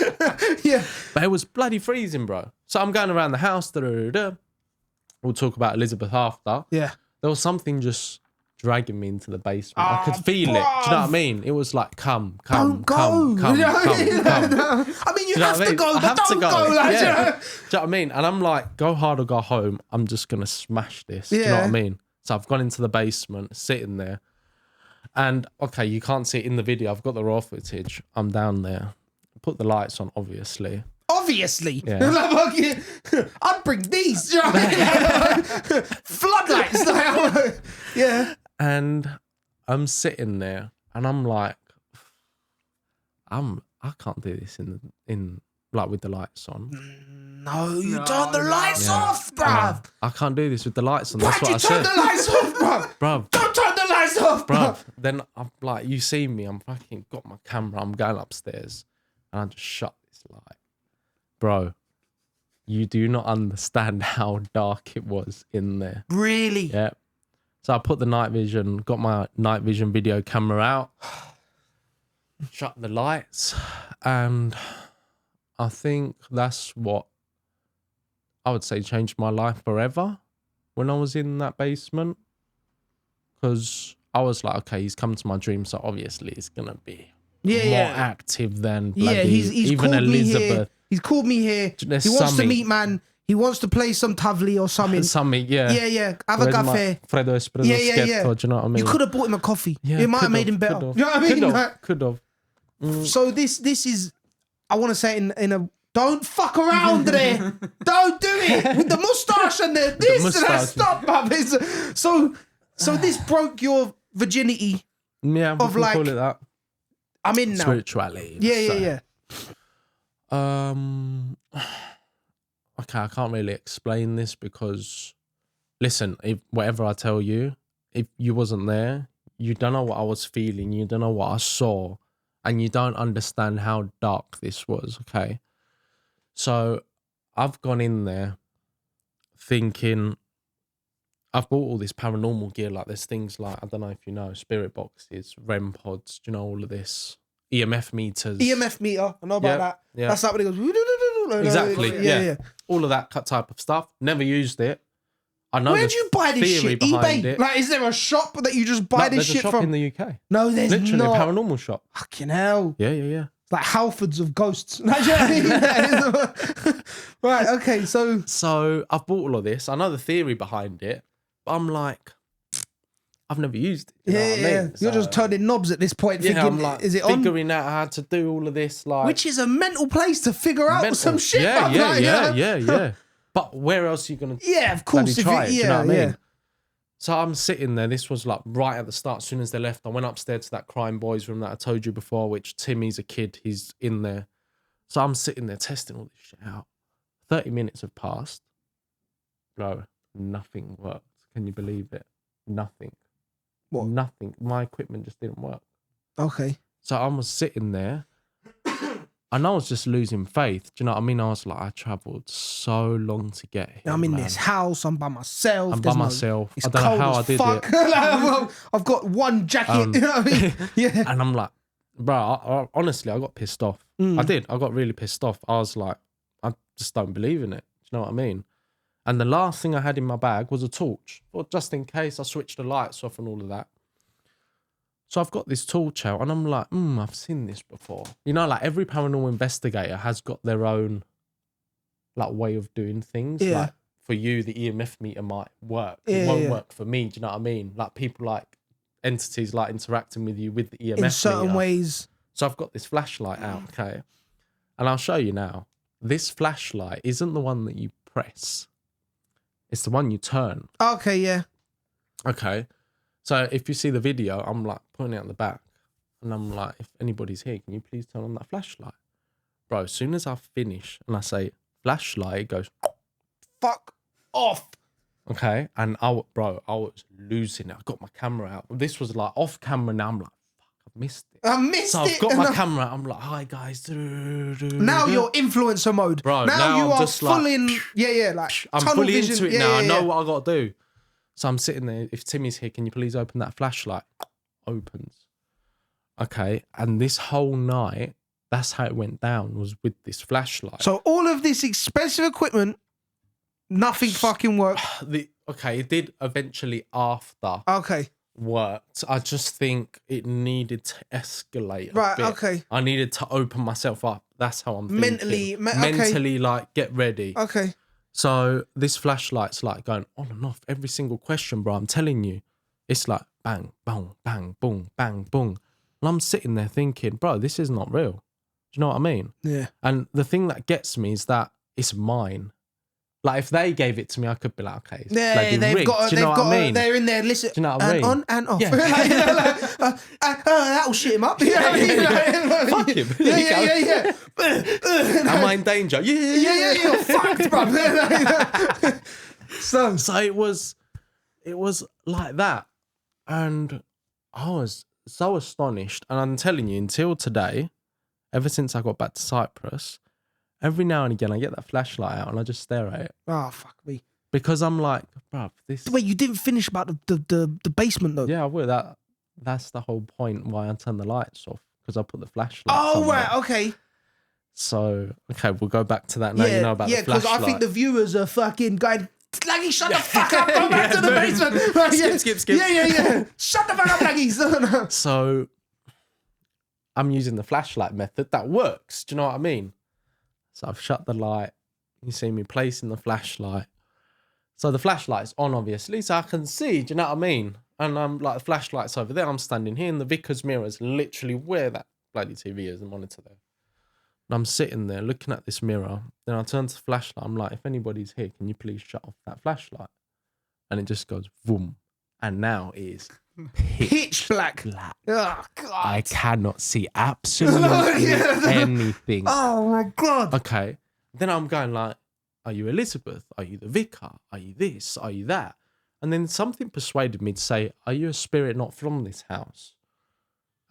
Yeah. But it was bloody freezing, bro. So I'm going around the house. We'll talk about Elizabeth after. Yeah. There was something just dragging me into the basement. I could feel it. Do you know what I mean? It was like, come. Don't go. I mean, you have to go, but don't go. Like, Yeah. you know? Do you know what I mean? And I'm like, go hard or go home. I'm just going to smash this. Do you know what I Yeah. mean? So I've gone into the basement, sitting there. And, okay, you can't see it in the video. I've got the raw footage. I'm down there. Put the lights on, obviously. Obviously. Yeah. Like, I'd bring these. Do you know what I mean? Floodlights. Like, yeah. And I'm sitting there and I'm like, I can't do this in like with the lights on. No, you turn the lights off, bruv. I can't do this with the lights on. That's Why'd what you I turn said. the lights off, bruv? Bruv, Don't turn the lights off, bruv. Then I'm like, you see me, I'm fucking got my camera, I'm going upstairs and I just shut this light. Bro, you do not understand how dark it was in there. Really? Yeah. So I put the got my night vision video camera out, shut the lights, and I think that's what I would say changed my life forever when I was in that basement. Because I was like, okay, he's come to my dream, so obviously it's going to be more active than bloody, Yeah, he's even called me here. Elizabeth. He's called me here. There's He wants to something. meet man. He wants to play some tavli or something. Something, yeah. Yeah. Have a Where's my cafe. Freddo Espresso Yeah. Schietto, do you know what I mean? You could have bought him a coffee. Yeah, It might have could made him better. could've. You know what I mean? Could have. So this is, I want to say in a, don't fuck around there. Don't do it with the mustache and the this and that. moustache. Stop, bruv. So this broke your virginity. Yeah, we Of can like- call it that. I'm in now. Spirituality. Yeah. Okay, I can't really explain this because, listen, if whatever I tell you, if you wasn't there, you don't know what I was feeling, you don't know what I saw, and you don't understand how dark this was, okay? So I've gone in there thinking, I've bought all this paranormal gear, like there's things like, I don't know if you know, spirit boxes, REM pods, do you know all of this? EMF meters. EMF meter. I know about that. Yeah. That's like when it goes. Exactly. Yeah. All of that type of stuff. Never used it. I know. Where'd you buy this theory shit? behind eBay? it. Like, is there a shop that you just buy this There's shit a shop from? in the UK. No, there's Literally not. a paranormal shop. Fucking hell. Yeah. It's like Halfords of ghosts. Do you know what I mean? Right, okay, so So I've bought all of this. I know the theory behind it, but I'm like, I've never used it. You know what I mean? You're just So, turning knobs at this point, yeah, thinking, I'm like is it on? figuring out how to do all of this, like Which is a mental place to figure out mental. some shit. Yeah, bruv, like, yeah. But where else are you gonna Yeah, of course. bloody try it? Do you know what I mean? Yeah. So I'm sitting there. This was like right at the start. As soon as they left, I went upstairs to that crime boys room that I told you before, which Timmy's a kid. He's in there. So I'm sitting there testing all this shit out. 30 minutes have passed. Bro, nothing worked. Can you believe it? Nothing. What? Nothing. My equipment just didn't work. Okay. So I was sitting there and I was just losing faith. Do you know what I mean? I was like, I travelled so long to get here. I'm in man. this house. I'm by myself. I'm there's by no- myself. It's I don't know cold how I as did fuck. it. Like, I've got one jacket. You know what I mean? Yeah. And I'm like, bro, honestly, I got pissed off. Mm. I did. I got really pissed off. I was like, I just don't believe in it. Do you know what I mean? And the last thing I had in my bag was a torch. Well, just in case I switched the lights off and all of that. So I've got this torch out and I'm like, I've seen this before. You know, like every paranormal investigator has got their own like way of doing things. Yeah. Like for you, the EMF meter might work. Yeah, It won't yeah. work for me. Do you know what I mean? Like people like entities like interacting with you with the EMF In certain meter. ways. So I've got this flashlight out, okay? And I'll show you now. This flashlight isn't the one that you press. It's the one you turn. Okay, yeah. Okay. So if you see the video, I'm like pointing out the back. And I'm like, if anybody's here, can you please turn on that flashlight? Bro, as soon as I finish and I say flashlight, it goes, Fuck off. okay? And I was losing it. I got my camera out. This was like off camera now. I'm like, fuck, I've missed it. I missed So it. I've got and my I- camera out. I'm like, hi guys. Now you're influencer mode. Bro, now now you I'm are just full like, in. Yeah, like I'm tunnel fully vision. into it Yeah, now. yeah, I know yeah. what I got to do. So I'm sitting there. If Timmy's here, can you please open that flashlight? Opens. Okay. And this whole night, that's how it went down, was with this flashlight. So all of this expensive equipment, nothing fucking worked. Okay, it did eventually after Okay. worked. I just think it needed to escalate a Right, bit. okay. I needed to open myself up. That's how I'm Mentally, thinking. okay. Mentally, like, get ready. Okay. So this flashlight's like going on and off every single question, bro. I'm telling you, it's like bang, boom, bang, boom, bang, boom. And I'm sitting there thinking, bro, this is not real. Do you know what I mean? Yeah. And the thing that gets me is that it's mine. Like if they gave it to me, I could be like, okay, it's Yeah, bloody they've rigged. got. Do you know what I mean? They're in there. Listen. Do you know what I and mean? on and off. Yeah. Like, you know, like, that'll shit him up. You know what I mean? Like, Fuck him. Yeah. Am I in danger? Yeah. You're fucked, bro. So So it was like that. And I was so astonished. And I'm telling you, until today, ever since I got back to Cyprus, every now and again I get that flashlight out and I just stare at it. oh fuck me. Because I'm like, bruv, this... Wait, you didn't finish about the basement though. Yeah, I will. That's the whole point why I turn the lights off. Because I put the flashlight Oh somewhere. right. Okay. So, okay, we'll go back to that now. You know about the because flashlight. I think the viewers are fucking going. Laggy, shut the fuck up! Go back to the basement. Like, Skip. Yeah. Shut the fuck up, Laggy. So I'm using the flashlight method that works. Do you know what I mean? So I've shut the light, You see me placing the flashlight. So the flashlight's on, obviously, so I can see. Do you know what I mean? And I'm like, the flashlight's over there. I'm standing here, and the vicar's mirror is literally where that bloody TV is, the monitor there. And I'm sitting there looking at this mirror. Then I turn to the flashlight. I'm like, if anybody's here, can you please shut off that flashlight? And it just goes boom. And now it is Pitch black. black. Oh, God. I cannot see absolutely anything. Oh, my God. Okay. Then I'm going like, are you Elizabeth? Are you the vicar? Are you this? Are you that? And then something persuaded me to say, are you a spirit not from this house?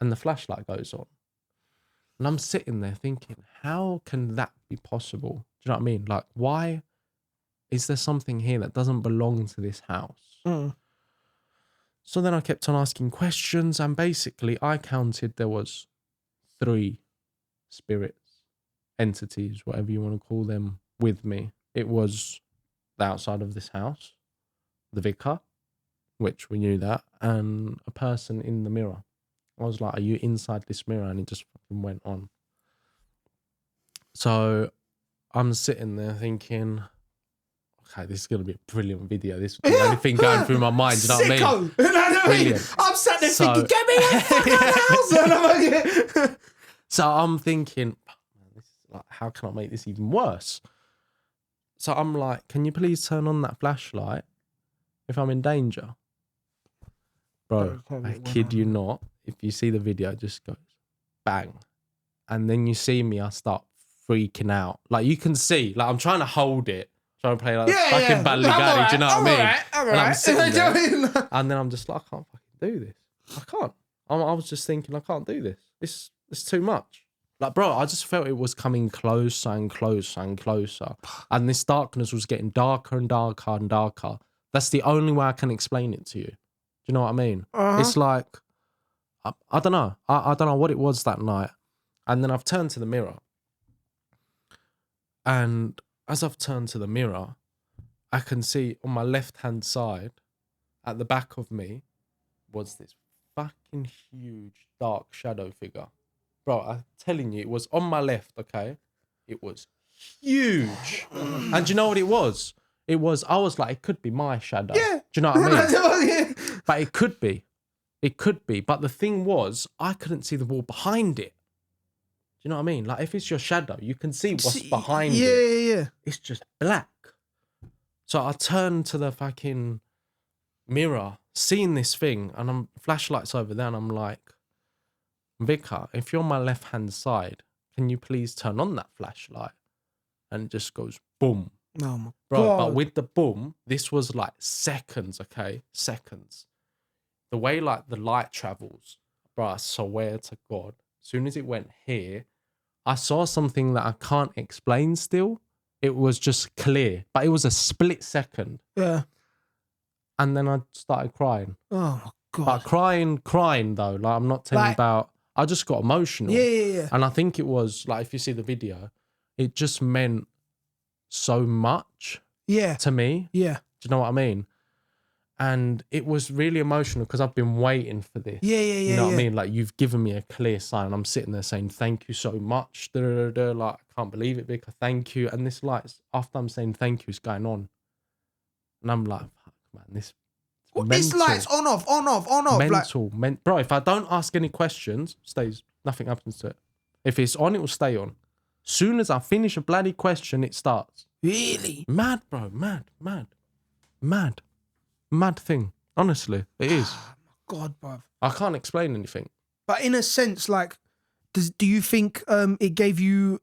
And the flashlight goes on. And I'm sitting there thinking, how can that be possible? Do you know what I mean? Like, why is there something here that doesn't belong to this house? Mm. So then I kept on asking questions, and basically I counted there was 3 spirits, entities, whatever you want to call them, with me. It was the outside of this house, the vicar, which we knew that, and a person in the mirror. I was like, are you inside this mirror? And it just fucking went on. So I'm sitting there thinking, okay, this is going to be a brilliant video. This is the only thing going through my mind. Do you know what I mean? Sicko. Brilliant. I'm sat there So- thinking, get me the fuck out of the house. So I'm thinking, this is like, how can I make this even worse? So I'm like, can you please turn on that flashlight if I'm in danger? Bro, I kid you not. If you see the video, it just goes bang. And then you see me, I start freaking out. Like, you can see, like, I'm trying to hold it, trying to play like fucking Balligari, do you know what I mean? I'm And I'm alright. sitting there, and then I'm just like, I can't fucking do this. I can't. I was just thinking, I can't do this. It's too much. Like, bro, I just felt it was coming closer and closer and closer. And this darkness was getting darker and darker and darker. That's the only way I can explain it to you. Do you know what I mean? It's like, I don't know. I don't know what it was that night. And then I've turned to the mirror. And as I've turned to the mirror, I can see on my left-hand side, at the back of me, was this fucking huge dark shadow figure. Bro, I'm telling you, it was on my left, okay? It was huge. And do you know what it was? I was like, it could be my shadow. Yeah. Do you know what I mean? But it could be. It could be. But the thing was, I couldn't see the wall behind it. Do you know what I mean? Like, if it's your shadow, you can see what's behind it. Yeah. It's just black. So I turned to the fucking mirror, seeing this thing, and I'm flashlights over there, and I'm like, Vicar, if you're on my left-hand side, can you please turn on that flashlight? And it just goes boom. Oh my Bro, God. but with the boom, this was like seconds, okay? Seconds. The way like the light travels, bro, I swear to God, as soon as it went here, I saw something that I can't explain still. It was just clear, but it was a split second. Yeah. And then I started crying. Oh my God. But crying though. Like, I'm not telling Like- about, I just got emotional. Yeah. And I think it was, like, if you see the video, it just meant so much Yeah. to me. Yeah. Do you know what I mean? And it was really emotional because I've been waiting for this. Yeah. You know what I mean? Like, you've given me a clear sign. I'm sitting there saying, thank you so much. Like, I can't believe it, Vicar. Thank you. And this light, after I'm saying thank you, is going on. And I'm like, fuck, man, this This light's on off. mental. Bro, if I don't ask any questions, stays. Nothing happens to it. If it's on, it will stay on. Soon as I finish a bloody question, it starts. Really? Mad, bro. Mad thing. Honestly, it is. God, bruv. I can't explain anything. But in a sense, like, do you think it gave you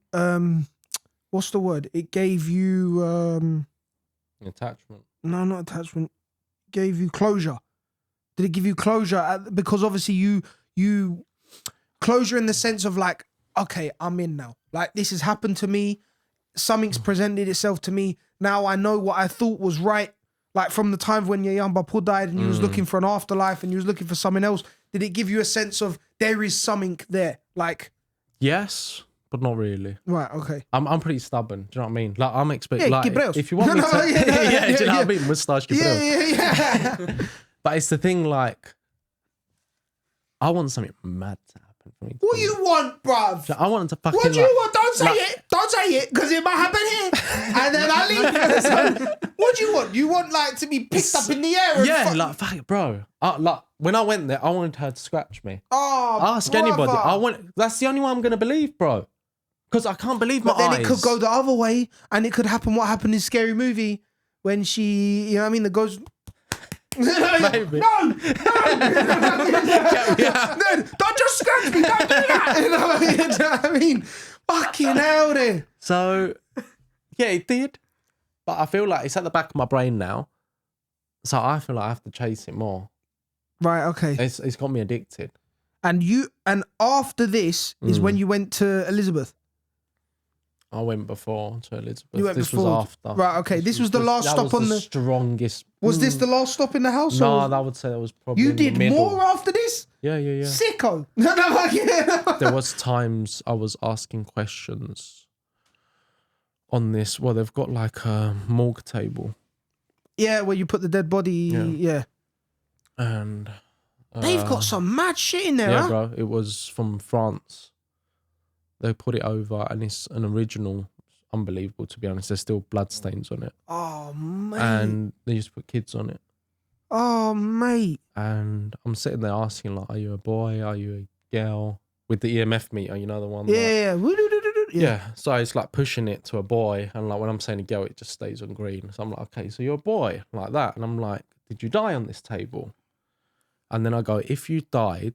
what's the word? It gave you Attachment. no, not attachment. It gave you closure. Did it give you closure? Because obviously you closure in the sense of like, okay, I'm in now. Like, this has happened to me. Something's presented itself to me. Now I know what I thought was right. Like, from the time when your young Bapu died and you was looking for an afterlife and you was looking for something else, did it give you a sense of there is something there? Like, Yes, but not really. right, okay. I'm pretty stubborn. Do you know what I mean? Like, I'm expecting. Yeah, like, Kypri. if you want me to, No, yeah, do you know yeah. what I mean? Moustache, Kypri. Yeah. But it's the thing, like, I want something mad to happen for me. What you want, bruv? I wanted to fucking. What do you want? Don't say like- it. Don't say it, because it might happen here. And then I leave. So, what do you want? You want like to be picked up in the air? And Yeah, like fuck it, bro. Like when I went there, I wanted her to scratch me. oh, Ask anybody. brother. I want. That's the only one I'm gonna believe, bro. Because I can't believe my But then eyes. it could go the other way, and it could happen. What happened in Scary Movie when she, you know what I mean? The ghost. Maybe. No, don't just scratch me. Don't do that. You know what I mean? Fucking hell, then. So, yeah, it did. But I feel like it's at the back of my brain now. So I feel like I have to chase it more. Right. Okay. It's got me addicted. And after this is when you went to Elizabeth. I went before to Elizabeth. You went this before. was after. Right. Okay. This was the last that stop was on the the. strongest. Was this the last stop in the house? No, or I would say that was probably you in the did middle. more after this. Yeah. Sicko. No. There was times I was asking questions on this. Well, they've got like a morgue table. Yeah, where you put the dead body. Yeah. And They've got some mad shit in there, yeah, huh? bro. It was from France. They put it over, and it's an original. Unbelievable, to be honest. There's still blood stains on it, Oh, mate. and they used to put kids on it. Oh, mate. And I'm sitting there asking, like, "Are you a boy? Are you a girl?" With the EMF meter, you know the one. Yeah. Yeah. So it's like pushing it to a boy, and like when I'm saying a girl, it just stays on green. So I'm like, okay, so you're a boy, like that, and I'm like, did you die on this table? And then I go, if you died,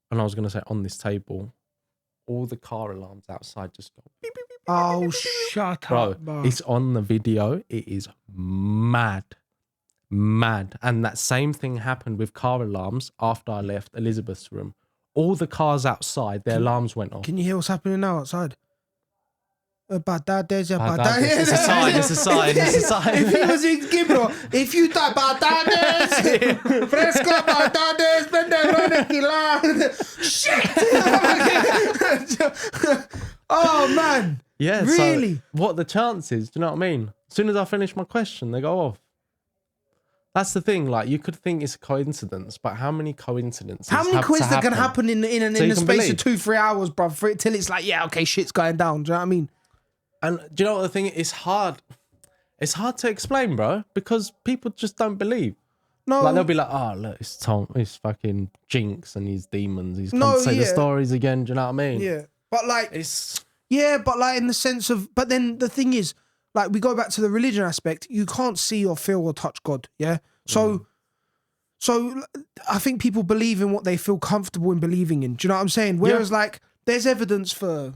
and I was gonna say on this table, all the car alarms outside just go beep, beep, beep, beep, Oh, beep, beep, beep. shut Bro, up, bro. it's on the video. It is mad. And that same thing happened with car alarms after I left Elizabeth's room. All the cars outside, their alarms went off. Can you hear what's happening now outside? It's a sign. If he was in Gibro, if you die batatas, fresco batatas, penderone Shit! Oh man. Yeah, Really? So what are the chances? Do you know what I mean? As soon as I finish my question, they go off. That's the thing. Like, you could think it's a coincidence, but how many coincidences? How many quiz that can happen in So the you space can of 2-3 hours, bruv, for it till it's like, yeah, okay, shit's going down. Do you know what I mean? And do you know what the thing is? It's hard. It's hard to explain, bro, because people just don't believe. No. Like, they'll be like, oh, look, it's Tom, it's fucking Jinx and his demons. He's come No, to say the yeah. stories again. Do you know what I mean? Yeah. But like, It's yeah, but like in the sense of, but then the thing is, like, we go back to the religion aspect. You can't see or feel or touch God. Yeah. So I think people believe in what they feel comfortable in believing in. Do you know what I'm saying? Whereas like, there's evidence for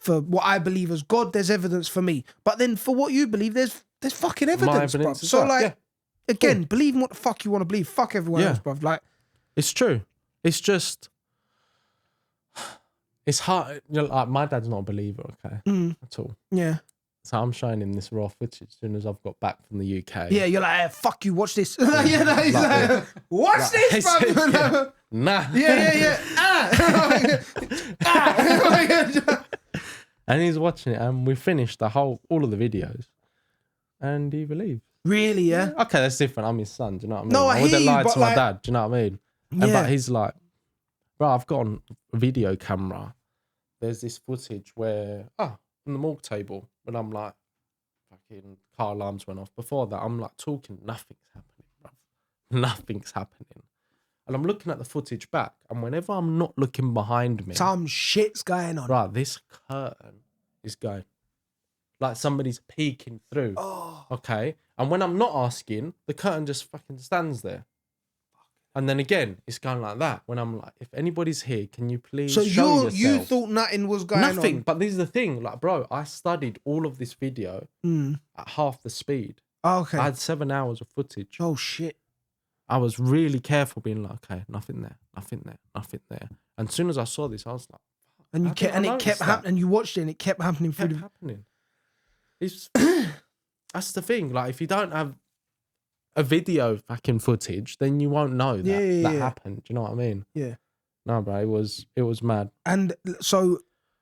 what I believe as God. There's evidence for me. But then for what you believe, there's fucking evidence, bruv. evidence is So that, like, yeah. again, believe in what the fuck you want to believe. Fuck everyone Yeah. else, bruv. Like, It's true. It's just, it's hard. You know, like, my dad's not a believer, okay, at all. yeah. So I'm showing him this raw footage as soon as I've got back from the UK. Yeah, you're like, hey, fuck you, watch this. Yeah, no, he's Like, like, watch this, bruv. yeah. Nah. Yeah. And he's watching it, and we finished all of the videos, and he believed. Really, yeah? Okay, that's different. I'm his son. Do you know what I mean? No, I wouldn't hear you, lie but to my like- dad. Do you know what I mean? And Yeah. but he's like, bro, I've got on a video camera. There's this footage where on the morgue table, when I'm like, fucking car alarms went off. Before that, I'm like talking, nothing's happening, bro. Nothing's happening. And I'm looking at the footage back, and whenever I'm not looking behind me, Some shit's going on. right, this curtain is going. Like somebody's peeking through. Oh, Okay. And when I'm not asking, the curtain just fucking stands there. And then again, it's going like that. When I'm like, if anybody's here, can you please so show you yourself? thought nothing was going Nothing. on? But this is the thing. Like, bro, I studied all of this video at half the speed. Okay. I had 7 hours of footage. Oh shit. I was really careful being like, okay, nothing there, nothing there, nothing there. And as soon as I saw this, I was like, And you how kept, didn't I and it kept notice that? happening. And you watched it, and it kept happening through Kept the. happening. It's that's the thing. Like, if you don't have a video fucking footage, then you won't know that that Yeah. happened. Do you know what I mean? Yeah. No, bro, it was mad. And so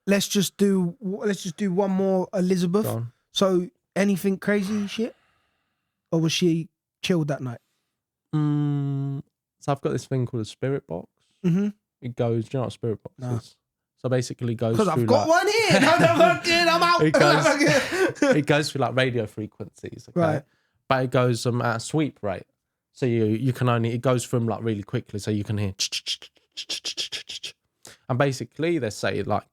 let's just do one more Elizabeth. Go on. So anything crazy shit, or was she chilled that night? So I've got this thing called a spirit box, it goes. Do you know what a spirit box is? So basically, it goes Because through I've got one here. No, I'm out. it goes through like radio frequencies, okay? Right. But it goes at a sweep rate, so you can only, it goes from like really quickly, so you can hear. And basically, they say like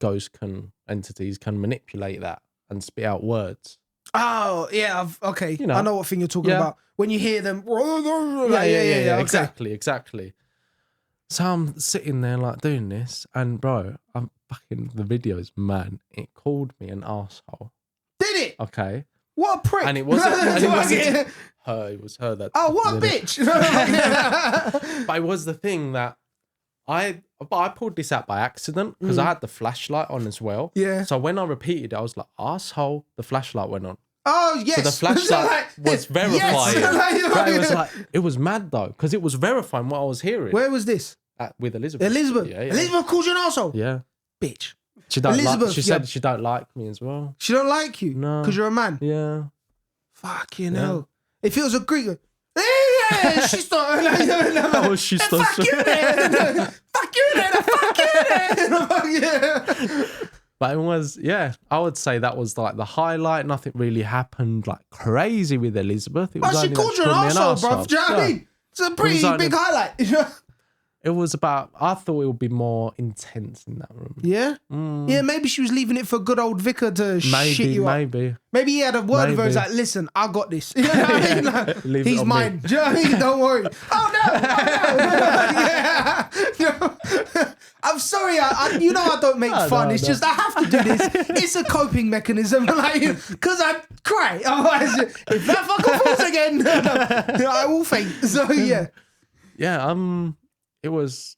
entities can manipulate that and spit out words. Oh yeah, okay. You know. I know what thing you're talking about. When you hear them, Yeah. okay. Exactly. So I'm sitting there like doing this, and bro, I'm fucking, the video's mad. It called me an asshole. Did it? Okay. What a prick. And it wasn't her, it was her that. Oh, what a bitch. But it was the thing that I pulled this out by accident because I had the flashlight on as well. Yeah. So when I repeated it, I was like, asshole, the flashlight went on. Oh, yes. So the flashlight was verifying. Yes. But it was mad though, because it was verifying what I was hearing. Where was this? With Elizabeth. Yeah. Elizabeth called you an arsehole? Yeah. Bitch. She said she don't like me as well. She don't like you? No. Because you're a man? Yeah. Fucking hell. If it was a Greek, yeah, she started. How was she started? Fuck you then. Fuck you then. Fuck you then. But it was, I would say that was like the highlight. Nothing really happened like crazy with Elizabeth. It was she only called you an arsehole, bro. Do you know what I mean? It's a pretty big highlight. It was about, I thought it would be more intense in that room. Yeah? Yeah, maybe she was leaving it for good old Vicar to shit you up. Maybe he had a word of her. He's like, listen, I got this. You know what I mean? Like, he's mine. Do you know what I mean? Don't worry. No. I'm sorry. I don't make fun. It's just I have to do this. It's a coping mechanism. Like, because I cry. Otherwise, if that fucker falls again, I will faint. So, yeah. Yeah, it was,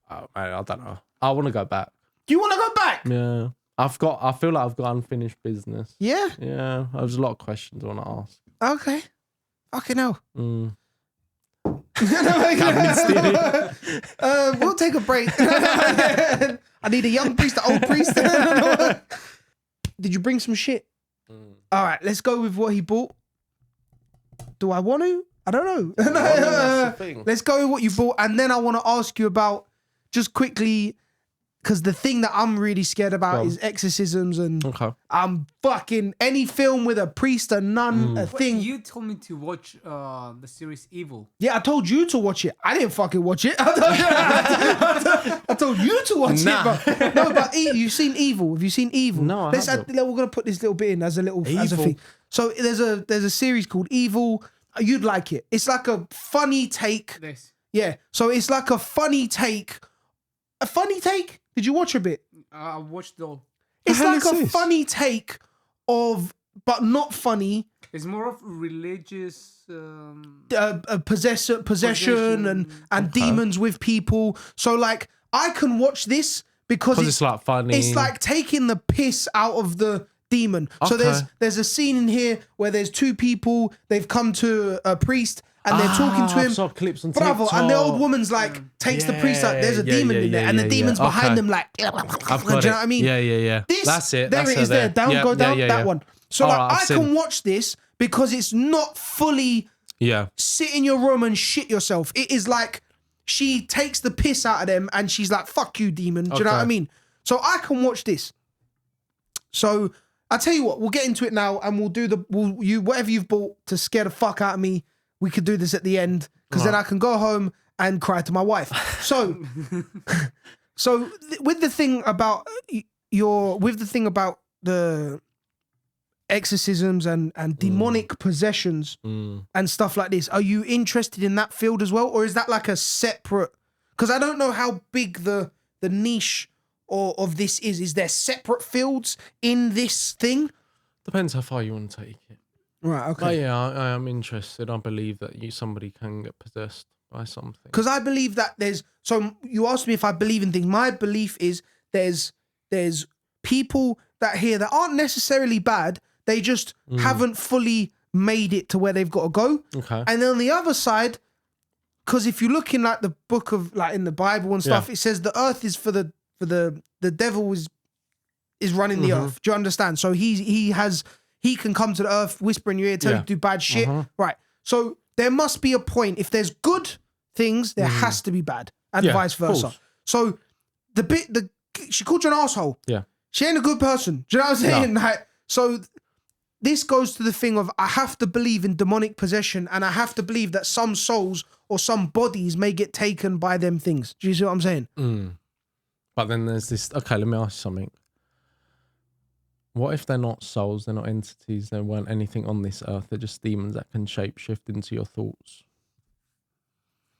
I don't know. I want to go back. Do you want to go back? Yeah. I feel like I've got unfinished business. Yeah? Yeah. There's a lot of questions I want to ask. Okay. Fucking hell. We'll take a break. I need a young priest, an old priest. Did you bring some shit? All right, let's go with what he bought. Do I want to? I don't know. That's the thing. Let's go with what you bought, and then I want to ask you about, just quickly, because the thing that I'm really scared about is exorcisms, and I'm fucking any film with a priest, a nun, a thing. You told me to watch the series Evil. Yeah, I told you to watch it. I didn't fucking watch it. I told you to watch it. Bro. No, but you've seen Evil. Have you seen Evil? No, I haven't. We're gonna put this little bit in as a thing. So there's a series called Evil. You'd like it. It's like a funny take. Yeah. So it's like a funny take. A funny take? Did you watch a bit? I watched all. It's like a funny take of, but not funny. It's more of religious possession and demons with people. So like I can watch this because it's like funny. It's like taking the piss out of the demon. So there's a scene in here where there's two people, they've come to a priest and they're talking to him. I saw clips on Bravo, TikTok. and the old woman's like takes the priest out. There's a demon in there, and the demon's behind them like. Do you know what I mean? Yeah. This, that's it. There it is. There. Down, go down. That one. So like, I can watch this because it's not fully. Yeah. Sit in your room and shit yourself. It is like she takes the piss out of them, and she's like, "Fuck you, demon." Do you know what I mean? So I can watch this. So I tell you what, we'll get into it now, and we'll do whatever you've bought to scare the fuck out of me. We could do this at the end because then I can go home and cry to my wife. So, with the thing about the exorcisms and demonic possessions and stuff like this, are you interested in that field as well, or is that like a separate? Because I don't know how big the niche of this is. Is there separate fields in this thing? Depends how far you want to take it. Right, okay. But yeah, I am interested. I believe that somebody can get possessed by something. Because I believe that so you asked me if I believe in things. My belief is there's people that here that aren't necessarily bad. They just haven't fully made it to where they've got to go. Okay. And then on the other side, because if you look in like the book of like in the Bible and stuff, it says the earth is for the devil is running the earth. Do you understand? So he can come to the earth, whisper in your ear, tell you to do bad shit. Right. So there must be a point. If there's good things, there has to be bad, and vice versa. So she called you an asshole. Yeah. She ain't a good person. Do you know what I'm saying? Like, so this goes to the thing of I have to believe in demonic possession, and I have to believe that some souls or some bodies may get taken by them things. Do you see what I'm saying? But then there's this. Okay, let me ask you something. What if they're not souls? They're not entities. They weren't anything on this earth. They're just demons that can shapeshift into your thoughts.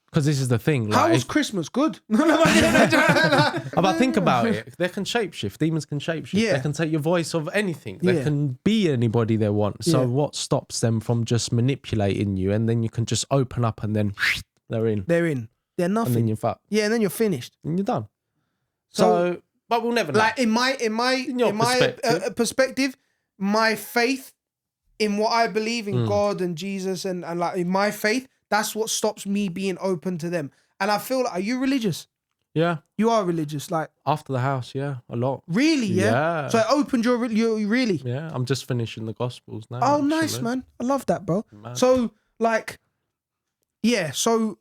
Because this is the thing. Like, How was Christmas? Good. But think about it. They can shapeshift. Demons can shapeshift. Yeah. They can take your voice of anything. They Yeah. can be anybody they want. So Yeah. what stops them from just manipulating you? And then you can just open up and then they're in. They're in. They're And then nothing. you're fucked. Yeah, and then you're finished. And you're done. So, but we'll never know. like in my your perspective, my faith in what I believe in Mm. God and Jesus and like in my faith, that's what stops me being open to them. And I feel like, are you religious? Yeah. You are religious, like After the house, yeah. A lot. really, yeah. Yeah. So it opened your really. Yeah. I'm just finishing the Gospels now. Oh, actually. nice, man. I love that, bro. Man. So like, yeah. So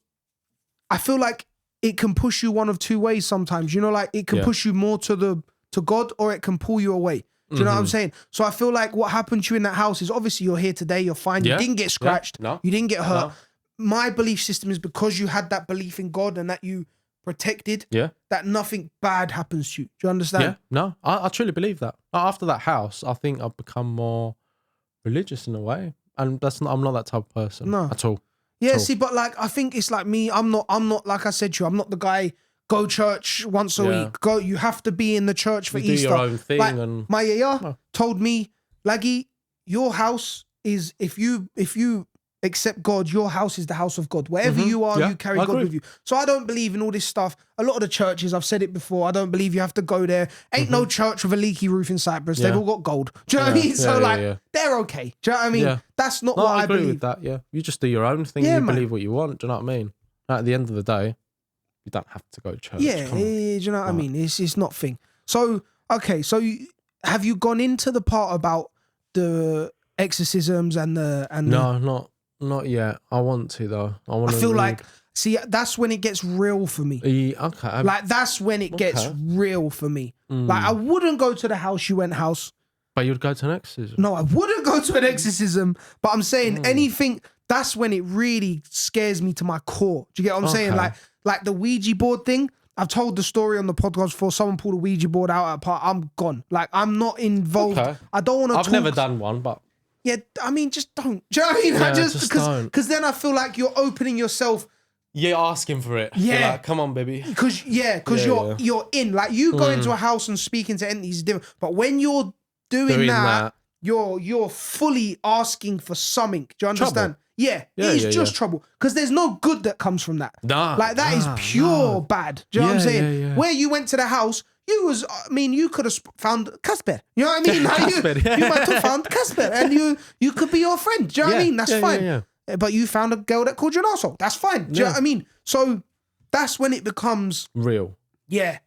I feel like it can push you one of two ways sometimes. You know, like it can Yeah. push you more to God, or it can pull you away. Do you know what I'm saying? So I feel like what happened to you in that house is obviously you're here today, you're fine. Yeah. You didn't get scratched. No. You didn't get hurt. No. My belief system is because you had that belief in God and that you protected, Yeah. that nothing bad happens to you. Do you understand? Yeah. No, I truly believe that. After that house, I think I've become more religious in a way. And I'm not that type of person No. at all. Yeah, Cool. see, but like I think it's like me. I'm not like I said to you. I'm not the guy. Go church once a Yeah. week. Go. You have to be in the church for You do Easter. your own thing Like, and my yaya Oh. told me, Laggy, your house is if you accept God, your house is the house of God. Wherever you are, Yeah, you carry I God agree. with you. So I don't believe in all this stuff. A lot of the churches, I've said it before, I don't believe you have to go there. Ain't no church with a leaky roof in Cyprus. They've Yeah. all got gold. Do you know what I Yeah, mean? So yeah, like yeah. they're okay. Do you know what I mean? Yeah. That's not No, what I I agree believe. with that. Yeah, you just do your own thing. Yeah, You man. believe what you want. Do you know what I mean? At the end of the day, you don't have to go to church. Yeah, Come on. do you know what I Right. mean? It's not thing. So okay, so have you gone into the part about the exorcisms and the No, not yet. I want to though. I want I to. feel like see that's when it gets real for me. Okay. Like that's when it gets Okay. real for me. Like I wouldn't go to the house you went house. But you'd go to an exorcism. No, I wouldn't go to an exorcism. But I'm saying anything. That's when it really scares me to my core. Do you get what I'm saying? Okay. Like the Ouija board thing. I've told the story on the podcast before. Someone pulled a Ouija board out at a part. I'm gone. Like I'm not involved. Okay. I don't want to. I've never done one, but Yeah, I mean, just don't. Do you know what I mean? Yeah, just don't. Because then I feel like you're opening yourself. you're asking for it. You're Yeah. like, come on, baby. Because Yeah, you're in. Like you go into a house and speaking to entities is different. But when you're doing Doing that, that. you're fully asking for something. Do you understand? Trouble. Yeah, Yeah, it is yeah, just yeah. trouble. Because there's no good that comes from that. Nah, Like that is nah, pure nah. bad. Do you know what I'm Yeah, saying? yeah, yeah. Where you went to the house, you could have found Casper. You know what I mean? Like, Casper, yeah. you might have found Casper and you could be your friend. Do you know what I Yeah, mean? That's yeah, fine. yeah, But you found a girl that called you an arsehole. That's fine. Do you know Yeah. what I mean? So that's when it becomes, Real. yeah.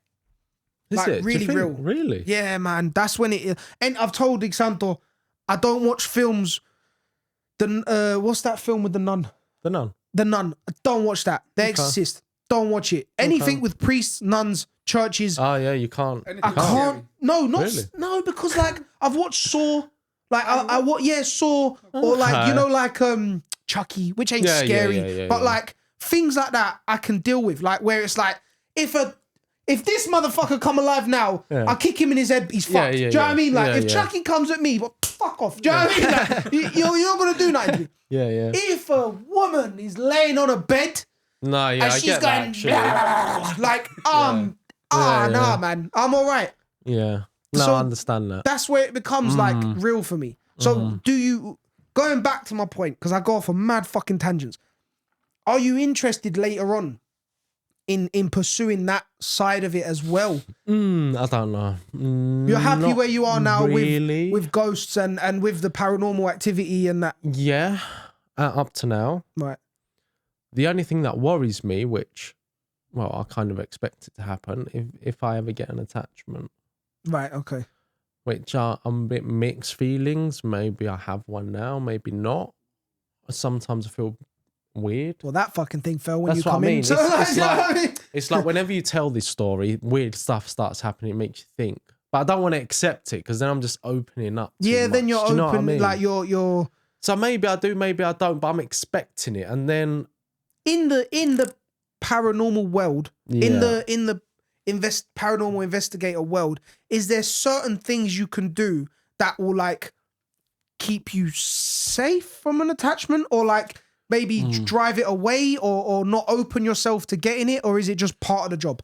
Is Like, it? Do you really think? real. Really? Yeah, man. That's when it. And I've told Xanto, I don't watch films. What's that film with the nun? The nun. The Nun. Don't watch that. The Exorcist. Don't watch it. Anything with priests, nuns, churches. Oh yeah, you can't. Anything I can't. No, not Really? no, because like I've watched Saw. Like I what? Yeah, Saw or like you know like Chucky, which ain't Yeah, yeah, scary, yeah, but yeah. like things like that I can deal with. Like where it's like if this motherfucker come alive now, Yeah. I kick him in his head. He's fucked. Yeah, yeah, do you know what I yeah. mean? Like Yeah, if yeah. Chucky comes at me, well, fuck off. Do you know what I mean? Like, you're not gonna do nothing to me. Yeah, yeah. If a woman is laying on a bed No, yeah, and I she's get going that actually. like Yeah, nah, yeah. man, I'm all right. Yeah. No, So- I understand that. That's where it becomes like real for me. So Mm-hmm. do you, going back to my point, because I go off on mad fucking tangents, are you interested later on in pursuing that side of it as well? I don't know. You're happy Not where you are now really. with ghosts and with the paranormal activity and that? Yeah, up to now. Right. The only thing that worries me, which, well, I kind of expect it to happen, if I ever get an attachment, Right, okay. which I'm a bit mixed feelings. Maybe I have one now, maybe not. Sometimes I feel weird. Well, that fucking thing fell when That's you what come I mean. in. So, It's you know like- what I mean? It's like whenever you tell this story, weird stuff starts happening. It makes you think, but I don't want to accept it because then I'm just opening up. Too Yeah, then much. you're Do you know open, what I mean? like you're So maybe I do, maybe I don't, but I'm expecting it, and then in the paranormal world, in Yeah. the paranormal investigator world. Is there certain things you can do that will like keep you safe from an attachment, or like maybe drive it away, or not open yourself to getting it, or is it just part of the job?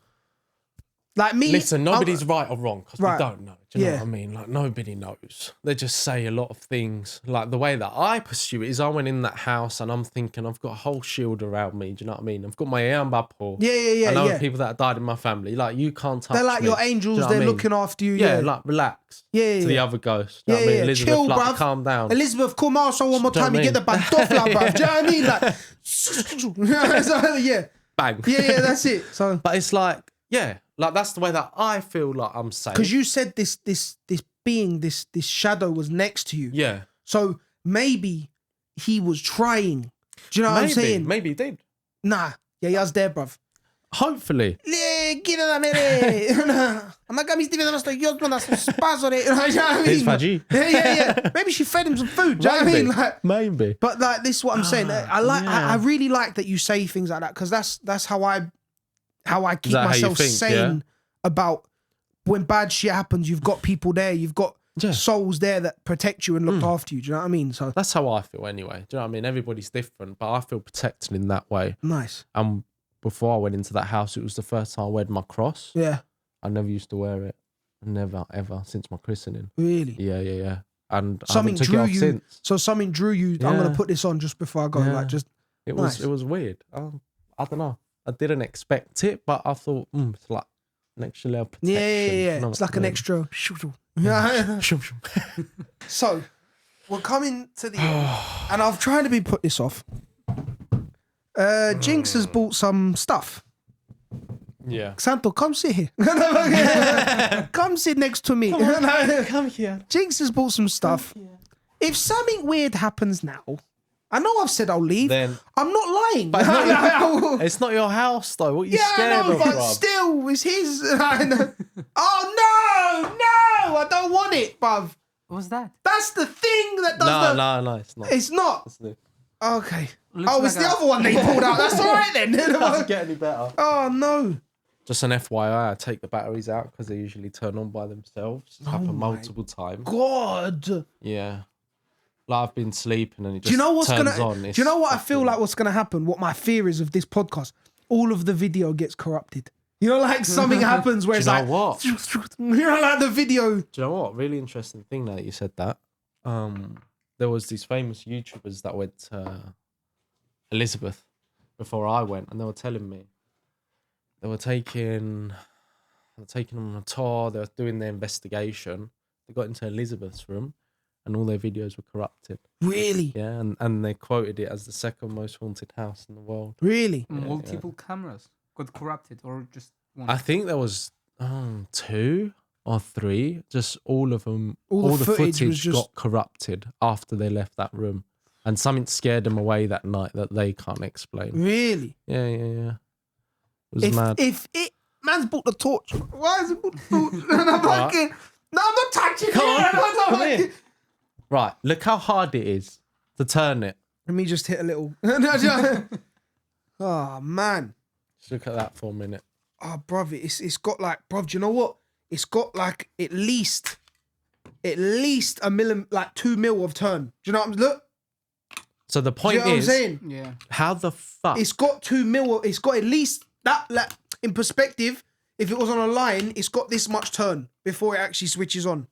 Like me, listen, nobody's right or wrong because Right. we don't know. Do you know Yeah. what I mean? Like nobody knows. They just say a lot of things. Like the way that I pursue it is I went in that house and I'm thinking I've got a whole shield around me. Do you know what I mean? I've got my Eambapor. Yeah, I know yeah. people that have died in my family. Like you can't touch They're like me. your Do you angels. know what I They're mean? looking after you. Yeah, Yeah, like relax. Yeah, To the yeah. other ghost. Do you know Yeah, what I mean? yeah. Elizabeth, Chill, like, bruv. calm down. Elizabeth, come out so one more Do you know time what and I get the mean? bandofla, bruv. Do you know what I mean? Like, so, yeah, Bang. yeah, that's it. So, But it's like, yeah, like that's the way that I feel like I'm safe. because you said this being, this shadow was next to you. Yeah. So maybe he was trying. Do you know what I'm saying? Maybe he did. Nah. Yeah, he was there, bruv. Hopefully. He's fudgy. Yeah. Maybe she fed him some food. Do you know what I mean? Like, Maybe. but like this is what I'm saying. I really like that you say things like that, because that's how I keep that how you myself think, sane about when bad shit happens. You've got people there. You've got souls there that protect you and look after you. Do you know what I mean? So That's how I feel anyway. Do you know what I mean? Everybody's different, but I feel protected in that way. nice. And before I went into that house, it was the first time I wore my cross. Yeah. I never used to wear it. Never, ever, since my christening. Really. Yeah. And Something I haven't took it drew off you. since. So something drew you. I'm Yeah. gonna put this on just before I go. Yeah. Like just It Nice. was weird. I don't know. I didn't expect it, but I thought, it's like an extra layer of protection. yeah. You know It's what like I an mean? extra. Yeah. Shum, shum. So we're coming to the end, and I've tried to be put this off. Jinx has bought some stuff. Yeah. Santo, come sit here. Come sit next to me. Come here. Jinx has bought some stuff. If something weird happens now, I know I've said I'll leave. Then I'm not lying. But it's not your house though. What are you yeah, scared I know, of, but bruv? still, it's his. Oh no, I don't want it, bruv. What's that? That's the thing that does No, it's not. It's not. It's the- Okay. Looks Oh, it's like the a- other one that you pulled out. That's all right then. Doesn't get any better. Oh no. Just an FYI, I take the batteries out because they usually turn on by themselves. It's happened multiple times. God. Yeah. Like I've been sleeping and it just Do you know what's turns gonna? on. Do you know what I feel like? What's gonna happen? What my fear is of this podcast? All of the video gets corrupted. You know, like something happens where Do it's you know like, what? you know, like the video. Do you know what? Really interesting thing now that you said that. There was these famous YouTubers that went to Elizabeth before I went, and they were telling me they were taking them on a tour. They were doing their investigation. They got into Elizabeth's room, and all their videos were corrupted. Really, Yeah, and they quoted it as the second most haunted house in the world. really. Multiple cameras got corrupted, or just one? I think there was 2 or 3. Just all of them. All the the footage was footage just- got corrupted after they left that room, and something scared them away that night that they can't explain. Really. Yeah. It was mad. If it man's bought the torch, why has he bought the torch? And I'm fucking. No, I'm not touching it. Come here. Right, look how hard it is to turn it. Let me just hit a little. Oh man. Just look at that for a minute. Oh, bruv, it's got like, bruv, do you know what? It's got like at least a million, like 2 mil of turn. Do you know what I'm look? So the Do you point know what I'm is, saying? Yeah. how the fuck? It's got 2 mil. It's got at least that. Like, in perspective, if it was on a line, it's got this much turn before it actually switches on.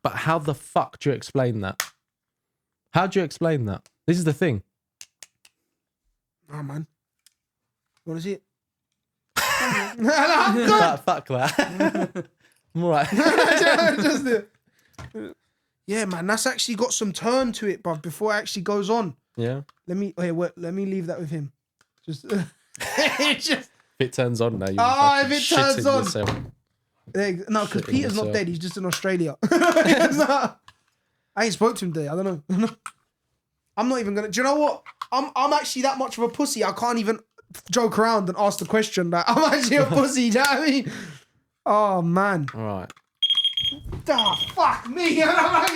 But how the fuck do you explain that? How do you explain that? This is the thing. Oh man, what is it? I'm good. Fuck that. I'm all right. Just yeah, man, that's actually got some turn to it, bruv, before it actually goes on. Yeah. Let me leave that with him. Just, it just If it turns on now, you Oh, fucking if it shit turns in on. yourself. no, because Shitting Peter's not yourself. dead. He's just in Australia. I ain't spoke to him today. I don't know. I'm not even gonna. Do you know what? I'm actually that much of a pussy. I can't even joke around and ask the question that I'm actually a pussy. Do you know what I mean? Oh man. All right. Oh, fuck me. I'm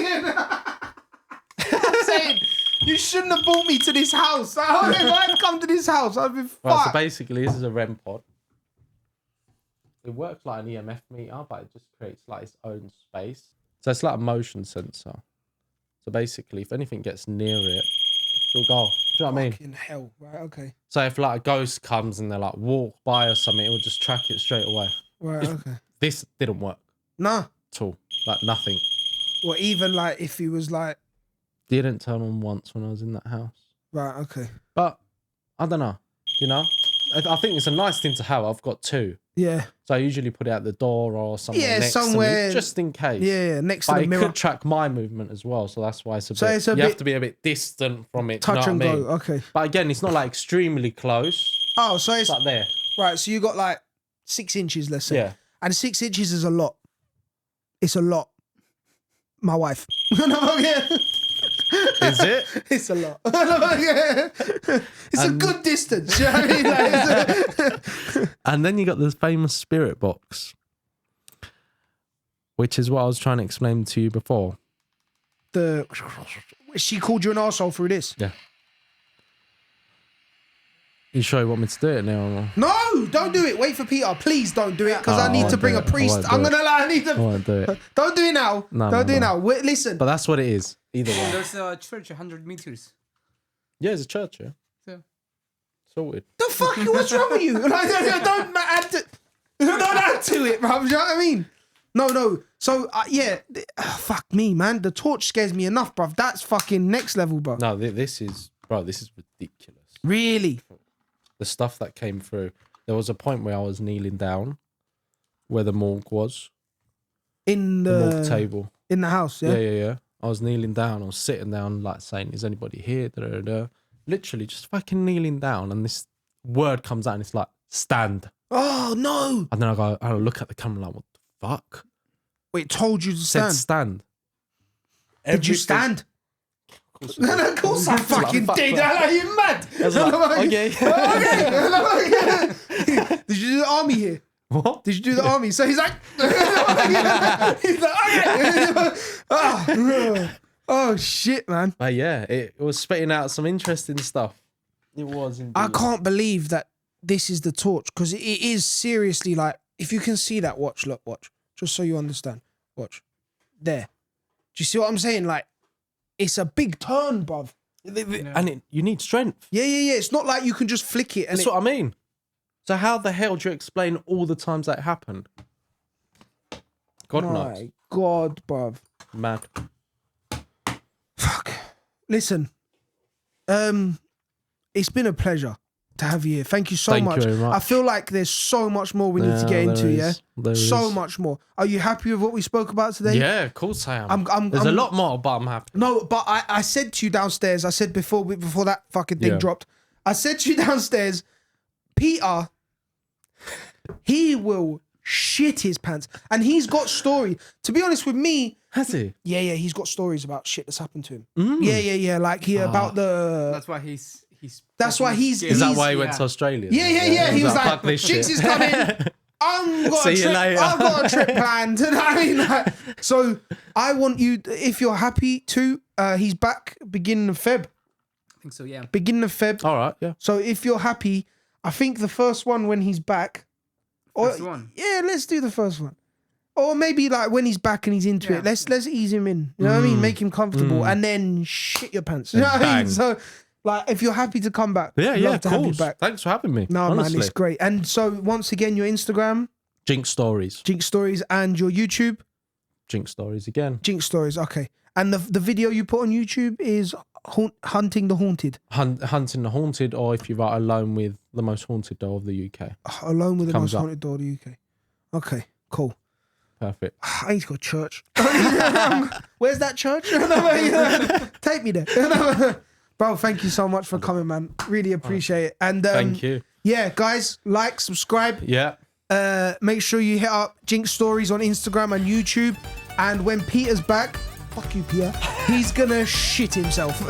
saying you shouldn't have brought me to this house. If I'd come to this house, I'd be fucked. Right, so basically, this is a REM pod. It works like an EMF meter, but it just creates like its own space. So it's like a motion sensor. So basically, if anything gets near it, it'll go off. Do you know what I mean? Fucking hell. Right, okay. So if like a ghost comes and they're like walk by or something, it will just track it straight away. Right, okay. This didn't work Nah. at all. Like nothing. Or even like if he was like... Didn't turn on once when I was in that house. Right, okay. But I don't know. You know? I think it's a nice thing to have. I've got 2. Yeah. So I usually put it at the door or somewhere next somewhere, to me, just in case. Yeah, next but to the it mirror. could track my movement as well, so that's why it's a bit. It's a you bit have to be a bit distant from it. Touch you know and what I go. mean? Okay. But again, it's not like extremely close. Oh, so it's like there. right. So you got like 6 inches, let's say. Yeah. And 6 inches is a lot. It's a lot. My wife. Is it? It's a lot. It's a good distance. You know what I mean? And then you got this famous spirit box, which is what I was trying to explain to you before. She called you an arsehole through this. Yeah. You sure you want me to do it now? Or? No, don't do it. Wait for Peter. Please don't do it because I need to bring a priest. I'm gonna lie. I need to. I won't do it. Don't do it now. Don't do it now. Wait, listen. But that's what it is. Either way. There's a church 100 meters. Yeah, it's a church. Yeah. Yeah. Sorted. The fuck? What's wrong with you? Like, don't add to. Don't add to it, bro. You know what I mean? No. So yeah, fuck me, man. The torch scares me enough, bro. That's fucking next level, bro. No, this is ridiculous. Really? The stuff that came through. There was a point where I was kneeling down, where the morgue was. In the morgue table. In the house, yeah? Yeah. I was kneeling down. I was sitting down, like saying, "Is anybody here?" Da-da-da-da. Literally, just fucking kneeling down, and this word comes out, and it's like, "Stand." Oh no! And then I look at the camera like, "What the fuck?" Wait, told you to stand. Said stand. Did you stand? Of course I fucking did. Are you mad? Okay. Did you do the army here? What? Did you do the army? So he's like, he's like, okay. Oh shit, man. But yeah, it was spitting out some interesting stuff. It was indeed. I can't believe that this is the torch because it is seriously like, if you can see that, watch, just so you understand. Watch. There. Do you see what I'm saying? Like, it's a big turn, bruv. And you need strength. Yeah. It's not like you can just flick it. And That's what I mean. So how the hell do you explain all the times that happened? God knows. My God, bruv. Mad. Fuck. Listen. It's been a pleasure to have you here. Thank you so much. Thank you very much. I feel like there's so much more we need to get into, yeah? There So is. much more. Are you happy with what we spoke about today? Yeah, of course I am. There's a lot more, but I'm happy. No, but I said to you downstairs, I said before that fucking thing dropped, I said to you downstairs, Peter, he will shit his pants. And he's got story. To be honest with me. Has he? Yeah, he's got stories about shit that's happened to him. Mm. Yeah. Like about the... That's why he's That's why he's... Is that why he went to Australia? Yeah. He was like, fuck this Jinx shit. is coming. I've got a trip planned. I mean, like, so I want you, if you're happy to, he's back beginning of Feb. I think so, yeah. Beginning of Feb. All right, yeah. So if you're happy, I think the first one when he's back. First one. Yeah, let's do the first one. Or maybe like when he's back and he's into it, let's ease him in. You know what I mean? Make him comfortable and then shit your pants. You know what I mean? So like if you're happy to come back, Yeah, love to of have you course. back. Thanks for having me. No, honestly. man, it's great. And so once again, your Instagram, Jinxed Stories. Jinxed Stories, and your YouTube, Jinxed Stories again. Jinxed Stories. Okay. And the video you put on YouTube is Hunting the Haunted. Hunting the Haunted, or if you write Alone with the Most Haunted Doll of the UK. Alone with the Comes Most up. Haunted Door of the UK. Okay, cool. Perfect. I need to go to church. Where's that church? Take me there. Bro, thank you so much for coming, man. Really appreciate it. And Thank you. Yeah, guys, like, subscribe. Yeah. Make sure you hit up Jinxed Stories on Instagram and YouTube. And when Peter's back, fuck you, Peter, he's gonna shit himself.